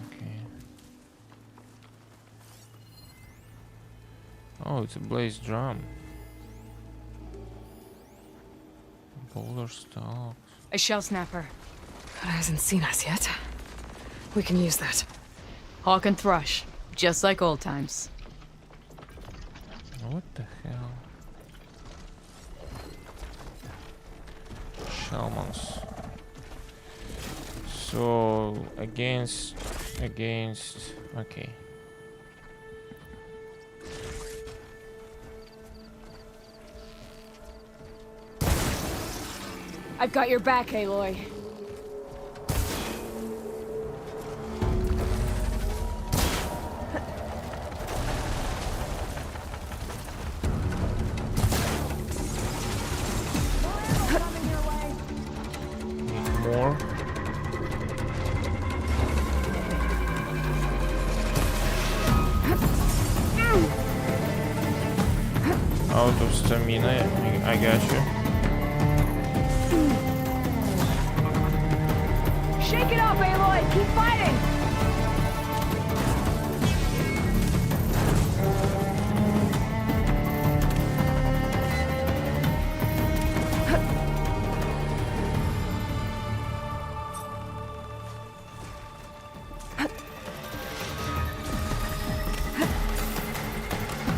Okay. Oh, it's a blaze drum. Boulder stalks. A shell snapper. But it hasn't seen us yet. We can use that. Hawk and thrush. Just like old times. What the hell? Shalmons. So against. Okay. I've got your back, Aloy. More. Out of stamina, I got you. Shake it off, Aloy! Keep fighting!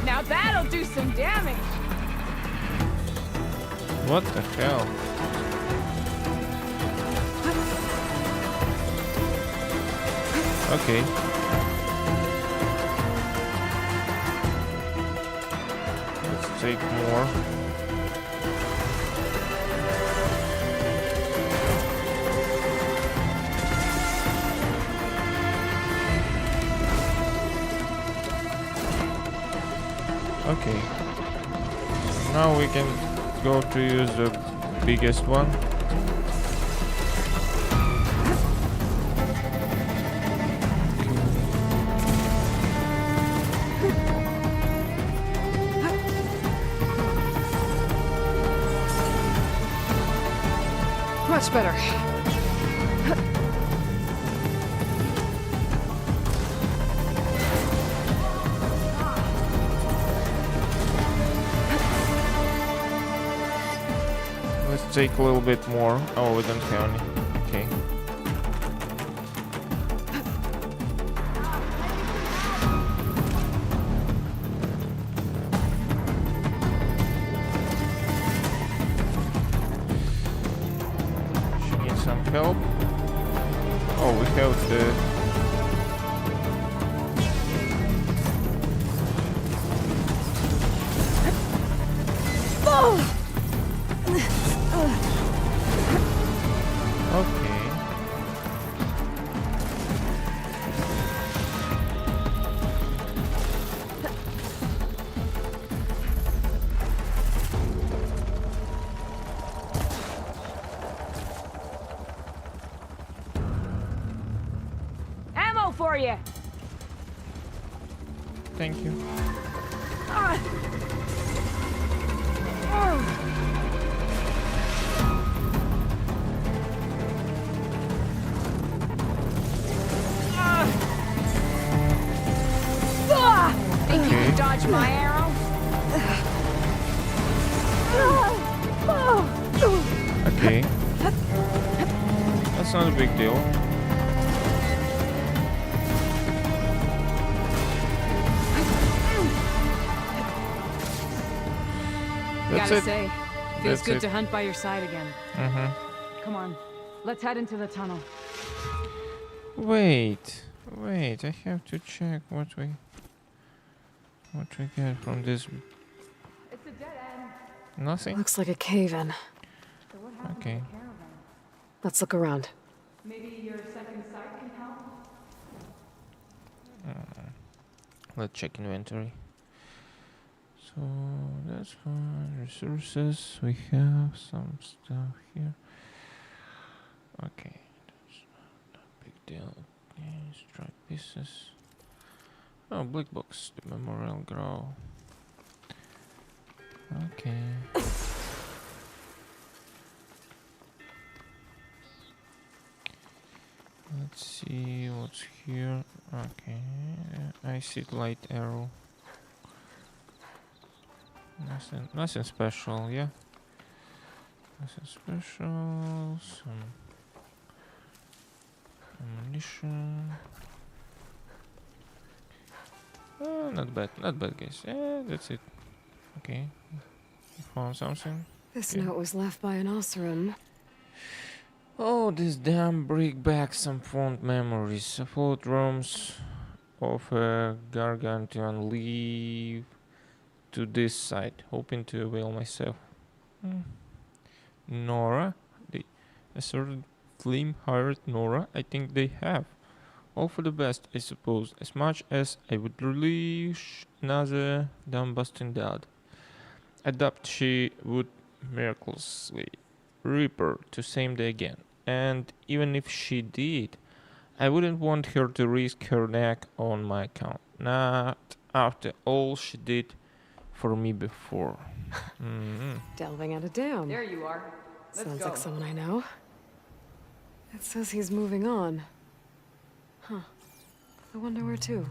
Now that'll do some damage! What the hell? Okay. Let's take more. Okay. Now we can go to use the biggest one. Much better. Let's take a little bit more. Oh, we don't have any. Okay. She needs some help. Oh, we have the... Okay. Ammo for you! Thank you. Think you can dodge my arrow? Okay. That's not a big deal. That's Gotta it. say, feels That's good it. to hunt by your side again. Mm-hmm. Come on, let's head into the tunnel. Wait, I have to check what we get from this. It's a dead end. Nothing? Looks like a cave-in. So what happened Okay. to the caravan? Let's look around. Maybe your second sight can help? Let's check inventory. So that's fine. Resources. We have some stuff here. Okay, that's not a big deal. Okay, strike pieces. Oh, black box. The memorial grow. Okay. Let's see what's here. Okay, I see light arrow. Nothing special, yeah. Nothing special. Some ammunition. Oh, not bad, guys. Yeah, that's it. Okay, you found something. This Okay. note was left by an Osram. Oh, this damn bring back some fond memories. Affluent rooms of a gargantuan leave to this side, hoping to avail myself. Nora? The assorted flame hired Nora? I think they have. All for the best, I suppose, as much as I would relish another dumb-busting dad. Adapt she would miraculously reaper to same day again. And even if she did, I wouldn't want her to risk her neck on my account. Not after all she did for me before. Delving out of dam. There you are. Let's Sounds go. like someone I know. It says he's moving on. Huh. I wonder where to.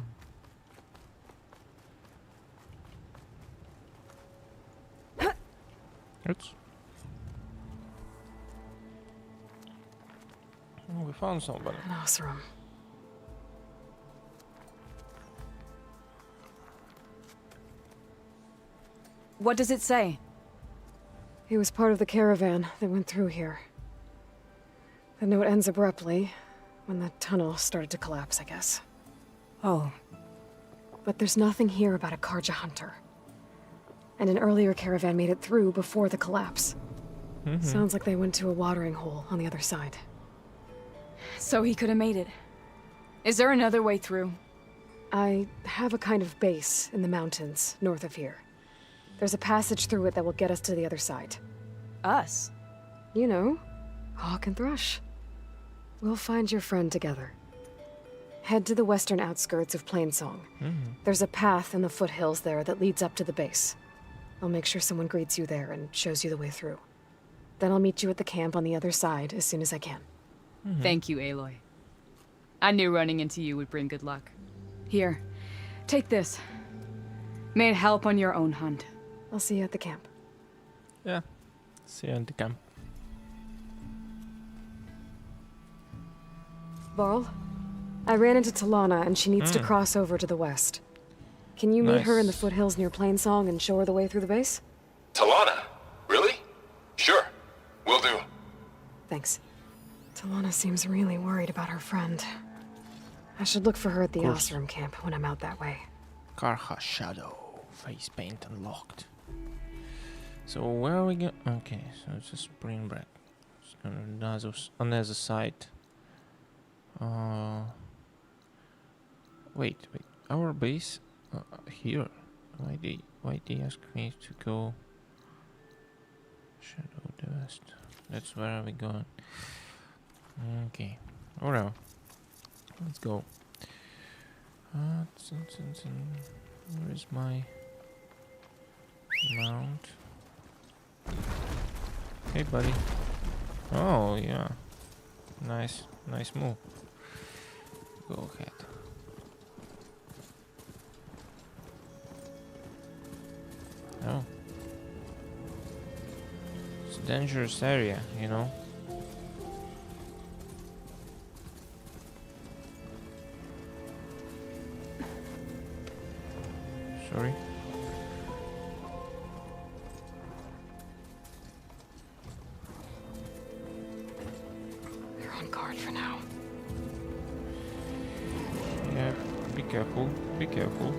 Oops. Oh, we found somebody. An Osram. What does it say? He was part of the caravan that went through here. The note ends abruptly, when the tunnel started to collapse, I guess. Oh. But there's nothing here about a Karja hunter. And an earlier caravan made it through before the collapse. Sounds like they went to a watering hole on the other side. So he could have made it. Is there another way through? I have a kind of base in the mountains north of here. There's a passage through it that will get us to the other side. Us? You know, Hawk and Thrush. We'll find your friend together. Head to the western outskirts of Plainsong. There's a path in the foothills there that leads up to the base. I'll make sure someone greets you there and shows you the way through. Then I'll meet you at the camp on the other side as soon as I can. Thank you, Aloy. I knew running into you would bring good luck. Here, take this. May it help on your own hunt. I'll see you at the camp. Yeah. See you at the camp. Varl, I ran into Talana and she needs to cross over to the west. Can you meet her in the Nice. foothills near Plainsong and show her the way through the base? Talana? Really? Sure. Will do. Thanks. Talana seems really worried about her friend. I should look for her at the Course. Osram camp when I'm out that way. Karha Shadow. Face paint unlocked. So where are we going? Okay, so it's a spring break. It's another side. Wait. Our base here. Why they ask me to go? Shadow the West. That's where we going. Okay. Whatever. Let's go. Where is my mount? Hey, buddy. Oh, yeah. Nice move. Go ahead. Oh. It's a dangerous area, you know. Sorry. You're on guard for now. careful. Be careful.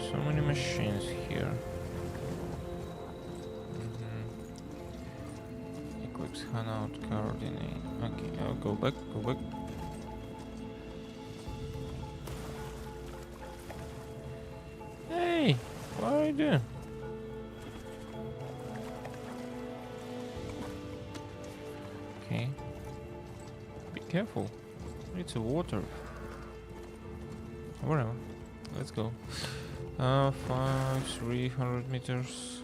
So many machines here. Eclipse Hanout coordinate. Okay, I'll go back. Go back. Hey, what are you doing? Okay. Be careful. It's a water. Whatever. Let's go. 300 meters.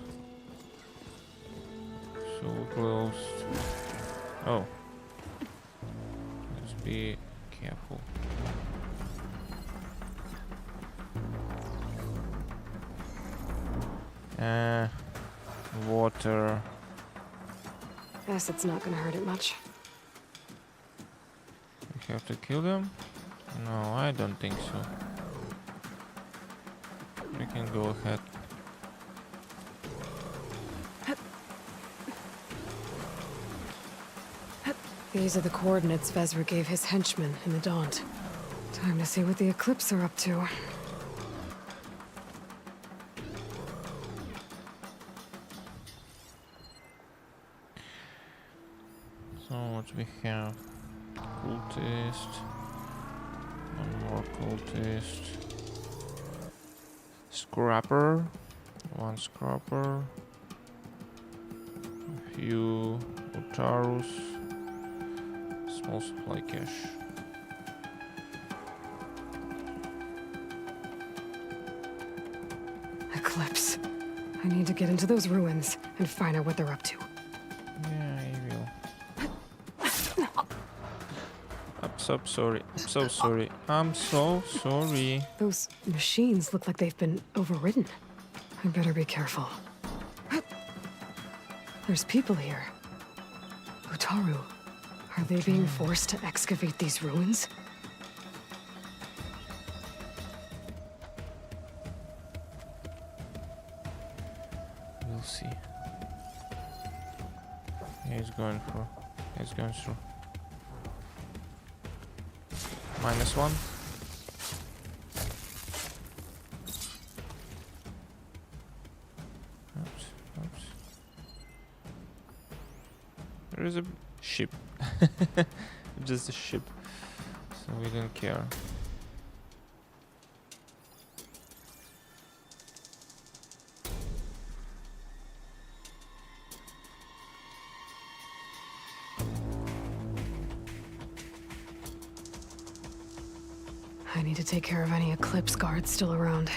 So close. Oh. Let's be careful. Water. Guess it's not gonna hurt it much. We have to kill them? No, I don't think so. We can go ahead. These are the coordinates Vezra gave his henchmen in the Daunt. Time to see what the Eclipse are up to. So what we have? Cultist. One more cultist. Scrapper. One scrapper. A few Otarus. Small supply cache. Eclipse. I need to get into those ruins and find out what they're up to. Yeah, I will. I'm so sorry. I'm so sorry. I'm so sorry. Those machines look like they've been overridden. I better be careful. There's people here. Utaru. Are they being forced to excavate these ruins? We'll see. He's going for. He's going through. -1. Oops, oops. There is a ship. Just a ship. So we don't care. I need to take care of any Eclipse guards still around.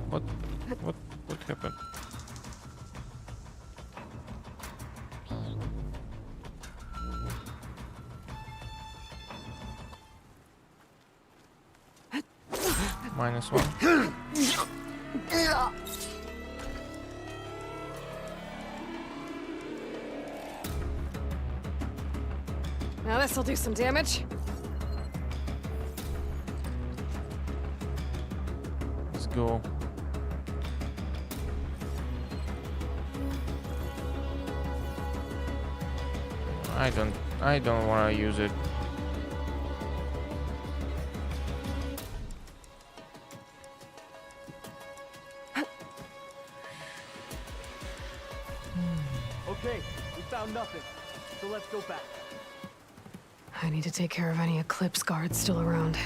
What happened? -1. Now this'll do some damage. Let's go. I don't want to use it. Okay, we found nothing. So let's go back. I need to take care of any Eclipse guards still around.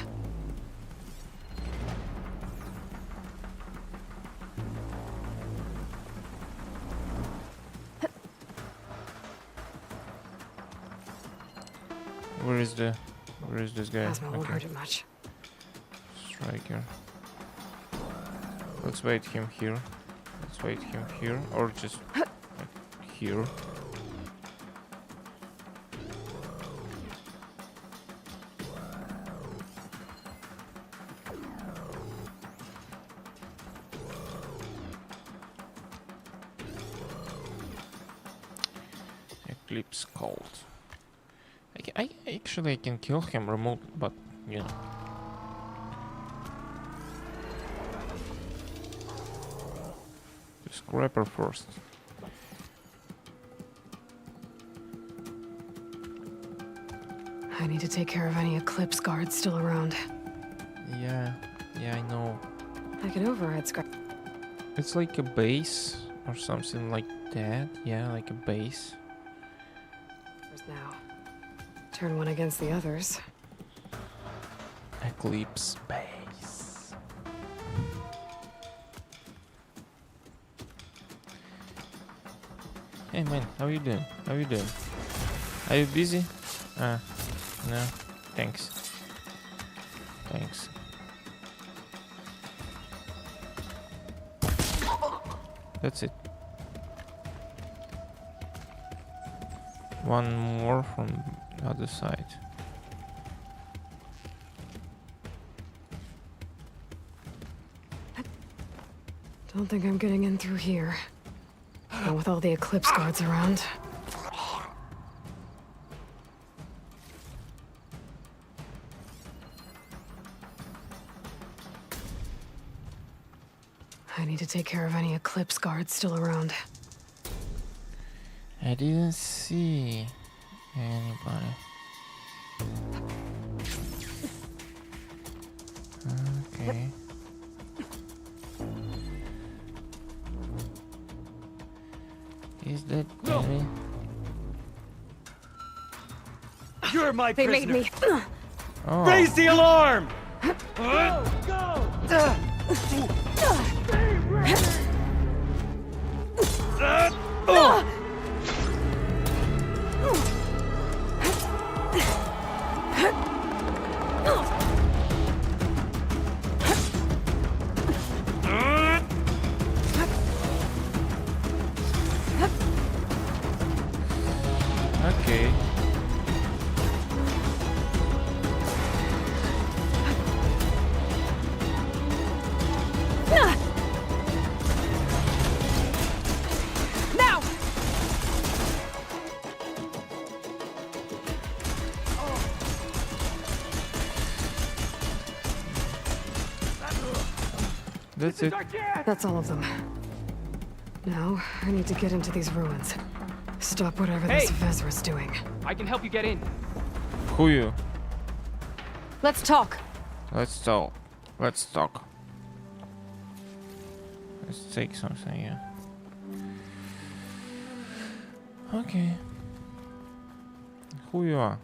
Where is this guy? Plasma won't hurt it much. Striker. Let's wait him here. Let's wait him here, or just like here. Eclipse Cult. I actually can kill him remote, but you know. The scrapper first. need to take care of any Eclipse guards still around. Yeah, I know. Like an override scrap. It's like a base or something like that. Yeah, like a base. Now, turn one against the others. Eclipse base. Hey man, how you doing? How you doing? Are you busy? No. Thanks. That's it. One more from the other side. Don't think I'm getting in through here. Not with all the Eclipse guards around. I need to take care of any Eclipse guards still around. I didn't see anybody. Okay. Is that Danny? You're my They prisoner. made me. Oh. Raise the alarm! Go! Go! Okay. Now! That's it. That's all of them. Now, I need to get into these ruins. Stop whatever this Vezra's doing. I can help you get in. Who you? Let's talk. Let's talk. Let's talk. Let's take something, yeah. Okay. Who you are?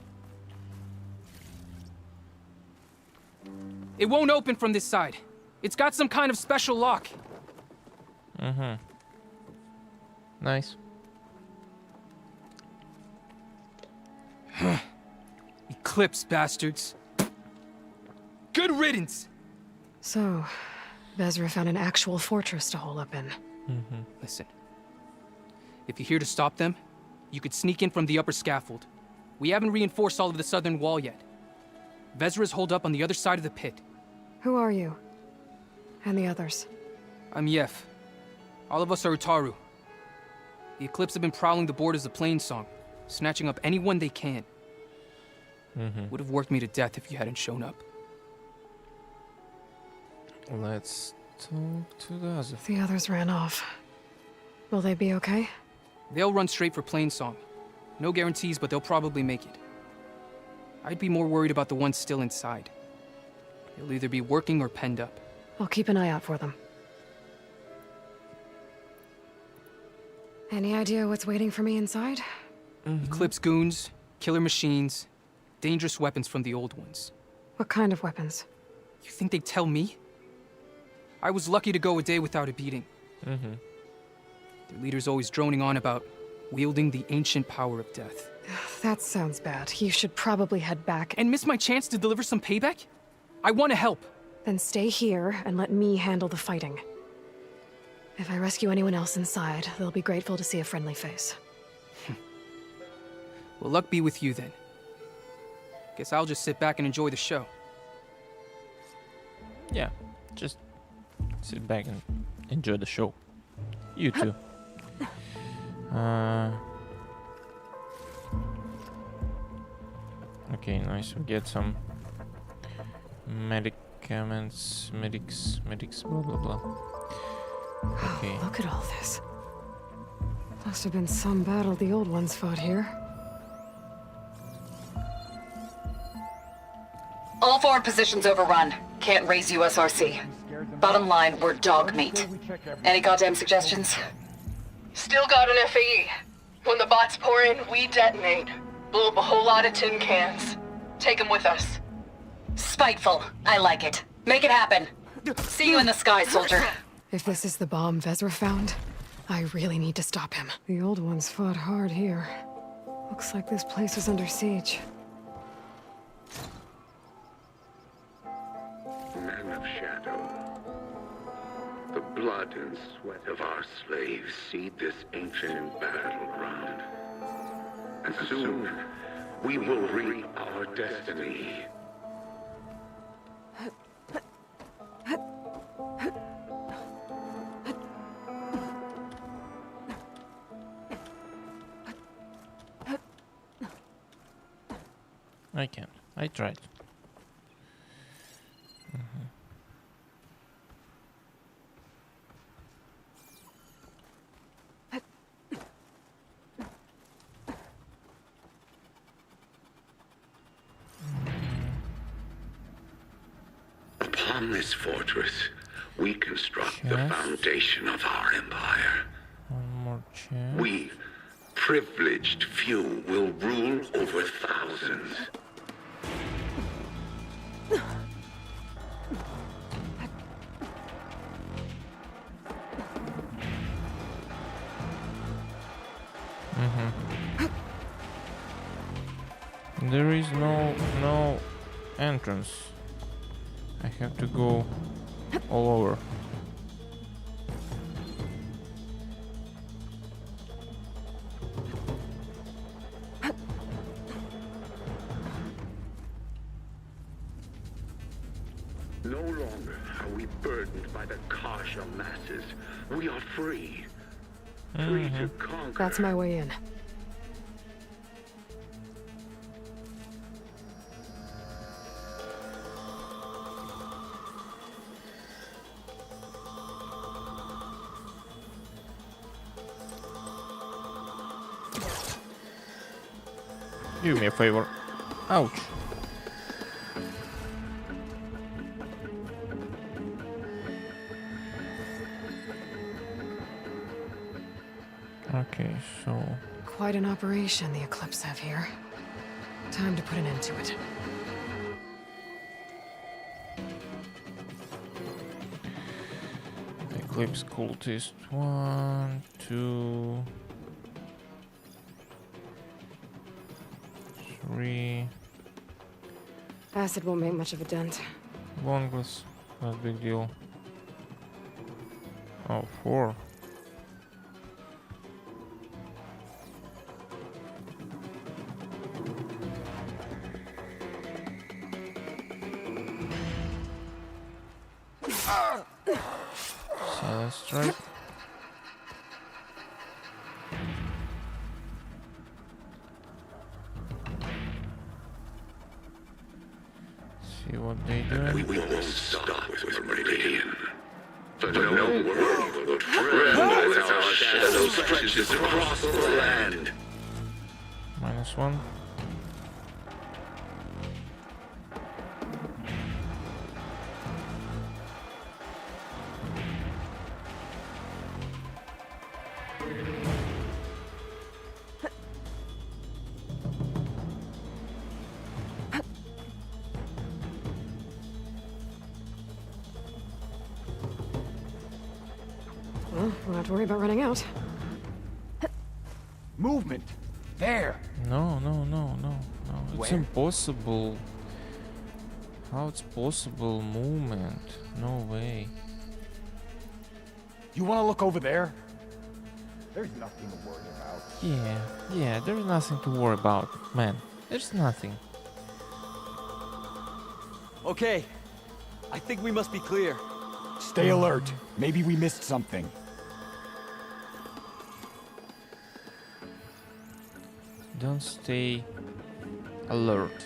It won't open from this side. It's got some kind of special lock. Mm-hmm. Nice. Eclipse bastards. Good riddance! So, Vezra found an actual fortress to hole up in. Mm-hmm. Listen. If you're here to stop them, you could sneak in from the upper scaffold. We haven't reinforced all of the southern wall yet. Vezra's holed up on the other side of the pit. Who are you? And the others? I'm Yef. All of us are Utaru. The Eclipse have been prowling the borders of Plainsong, snatching up anyone they can. Mm-hmm. Would have worked me to death if you hadn't shown up. Let's talk to the others. The others ran off. Will they be okay? They'll run straight for Plainsong. No guarantees, but they'll probably make it. I'd be more worried about the ones still inside. They'll either be working or penned up. I'll keep an eye out for them. Any idea what's waiting for me inside? Eclipse goons, killer machines, dangerous weapons from the old ones. What kind of weapons? You think they'd tell me? I was lucky to go a day without a beating. Mm-hmm. Their leader's always droning on about wielding the ancient power of death. That sounds bad. You should probably head back. And miss my chance to deliver some payback? I want to help. Then stay here and let me handle the fighting. If I rescue anyone else inside, they'll be grateful to see a friendly face. Well, luck be with you then. Guess I'll just sit back and enjoy the show. Yeah, just sit back and enjoy the show. You too. Okay, nice. We get some medicaments, medics, blah blah blah. Okay. Look at all this. Must have been some battle the old ones fought here. All forward positions overrun. Can't raise USRC. Bottom line, we're dog meat. Any goddamn suggestions? Still got an FAE. When the bots pour in, we detonate. Blow up a whole lot of tin cans. Take them with us. Spiteful. I like it. Make it happen. See you in the sky, soldier. If this is the bomb Vezra found, I really need to stop him. The old ones fought hard here. Looks like this place is under siege. Men of Shadow, the blood and sweat of our slaves seed this ancient battleground. And soon, we will reap our destiny. I can't. I tried. Upon this fortress, we construct the foundation of our empire. One more chance. We, privileged few, will rule over thousands. There is no entrance. I have to go all over. No longer are we burdened by the Kasha masses. We are free. Free to conquer. That's my way in. Do me a favor. Ouch. Okay, so... Quite an operation the Eclipse have here. Time to put an end to it. Eclipse cultist 1, 2, 3. Acid won't make much of a dent. Boneless, not big deal. Oh, 4. Silent strike. See what they do. We won't stop with Meridian. For no world will tremble as our shadow stretches across the land. -1. Well, we'll have to worry about running out. Movement! There! No. It's Where? impossible. How it's possible movement? No way. You want to look over there? There's nothing to worry about. Yeah, there's nothing to worry about, man. There's nothing. Okay. I think we must be clear. Stay alert. Maybe we missed something. Don't stay alert.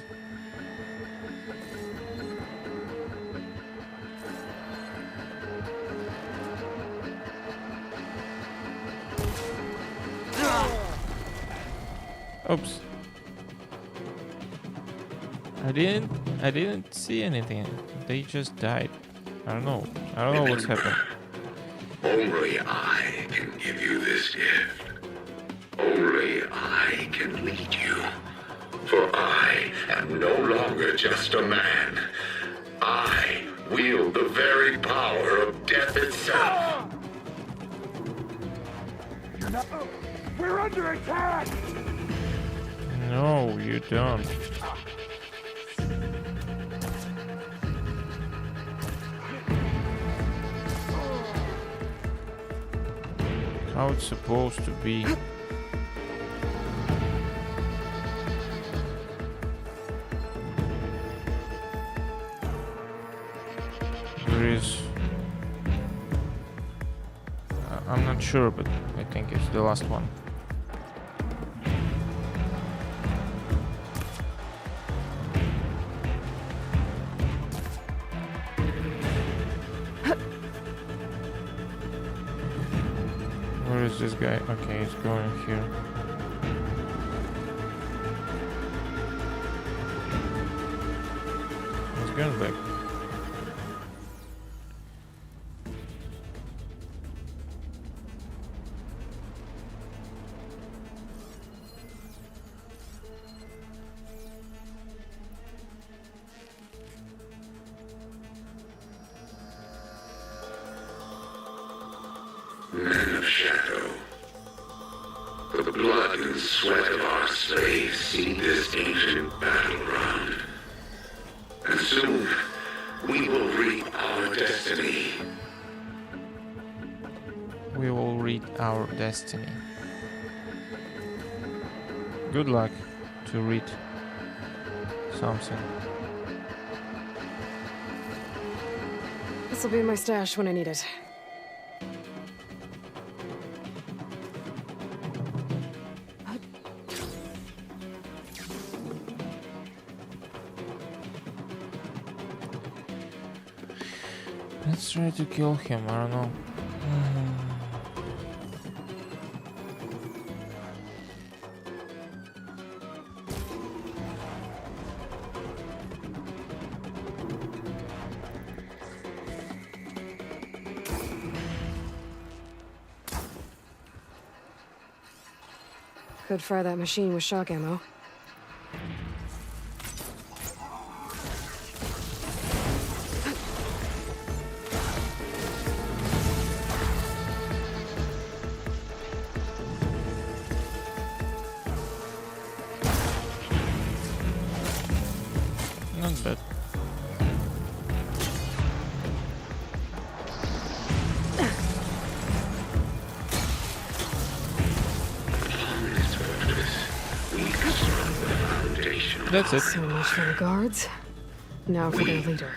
Oops. I didn't see anything. They just died. I don't know. I don't know what's happened. Only I can give you this gift. Only I can lead you. For I am no longer just a man. I wield the very power of death itself. We're under attack! No, you don't. How it's supposed to be. There is... I'm not sure, but I think it's the last one. Where is this guy? Okay, he's going here. He's going back. Men of Shadow, the blood and sweat of our slaves seed this ancient battleground. And soon, we will reap our destiny. We will read our destiny. Good luck to read something. This'll be in my stash when I need it. Let's try to kill him, I don't know. Could fire that machine with shock ammo. Not bad. That's it. So much for the guards. Now for their leader.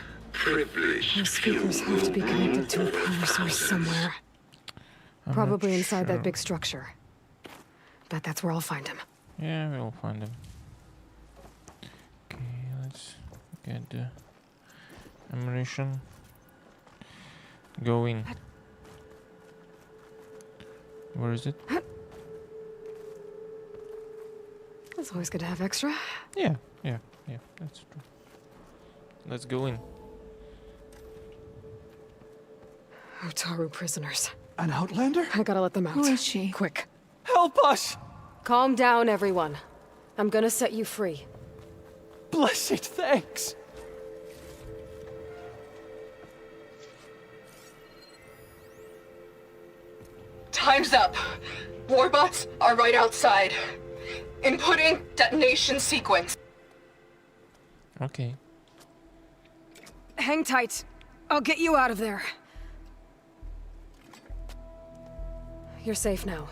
Those speakers have to be connected to a power source somewhere. Probably inside that big structure. Bet that's where I'll find him. Yeah, we'll find him. Okay, let's get the ammunition. Go in. Where is it? It's always good to have extra. Yeah, that's true. Let's go in. Otaru prisoners. An outlander? I gotta let them out. Who is she? Quick. Help us! Calm down, everyone. I'm gonna set you free. Blessed thanks! Time's up. Warbots are right outside. Inputting detonation sequence. Okay. Hang tight. I'll get you out of there. You're safe now.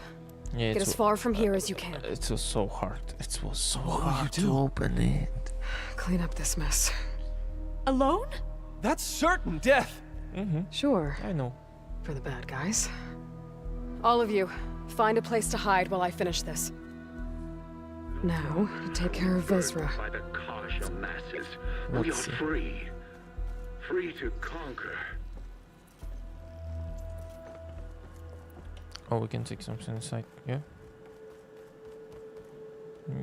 Yeah, Get as far from here as you can. It was so hard. It was so What will you hard do? to open it. Clean up this mess. Alone? That's certain death! Sure. I know. For the bad guys. All of you, find a place to hide while I finish this. Now, take care of Vezra. By the Kasha masses, we are Let's see. free. Free to conquer. Oh, we can take something inside. Yeah.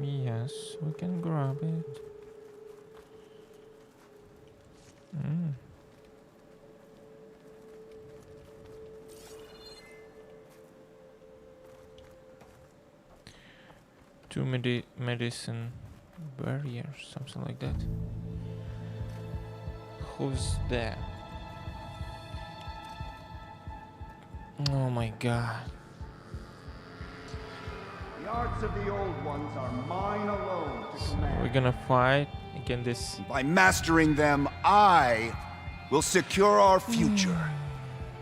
Yes, we can grab it. 2 medicine barriers, something like that. Who's there? Oh my god. The arts of the old ones are mine alone to command. We're gonna fight against this. By mastering them, I will secure our future.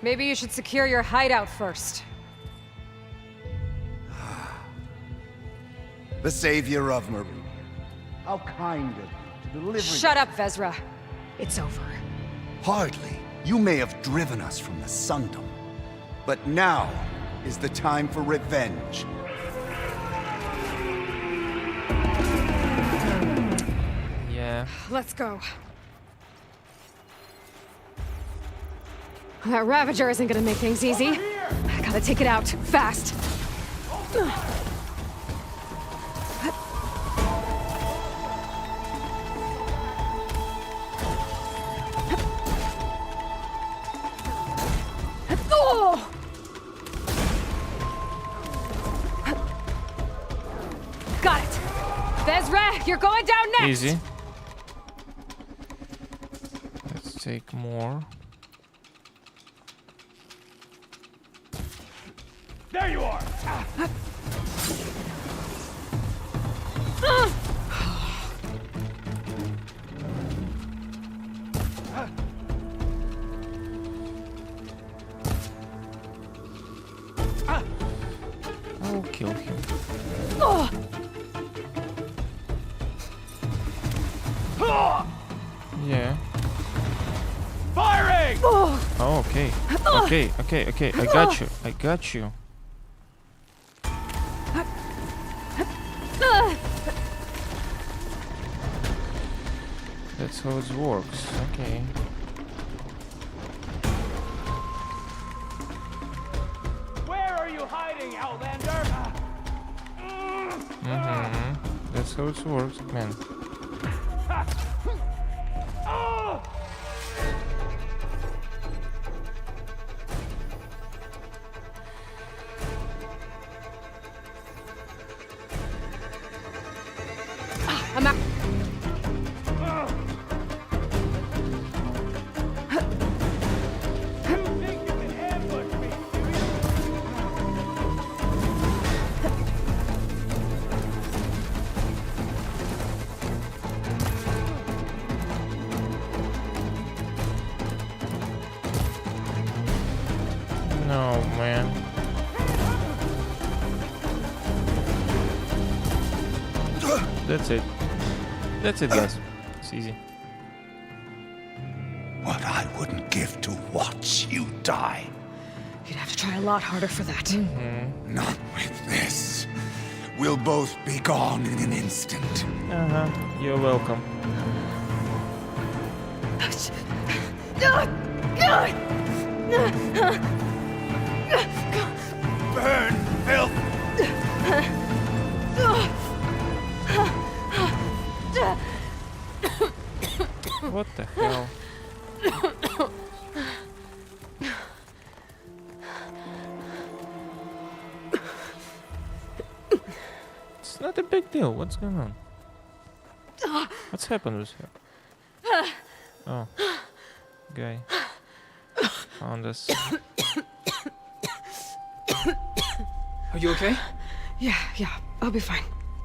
Maybe you should secure your hideout first. The savior of Marie. How kind of you to deliver. Shut up, Vezra. It's over. Hardly. You may have driven us from the Sundom, but now is the time for revenge. Yeah. Let's go. That Ravager isn't gonna make things easy. I gotta take it out, fast. Got it. Vezra, you're going down next. Easy. Let's take more. There you are! I'll kill him. Yeah. Firing! Oh, okay. Okay. I got you. I got you. That's how it works. Okay. Where are you hiding, Outlander? That's how it works, man. I'm out. No, man. That's it. That's it, guys. It's easy. What I wouldn't give to watch you die. You'd have to try a lot harder for that. Not with this. We'll both be gone in an instant. You're welcome. Burn, filth! What the hell? It's not a big deal. What's going on? What's happened with her? Oh. Guy. Found us. Are you okay? Yeah, I'll be fine.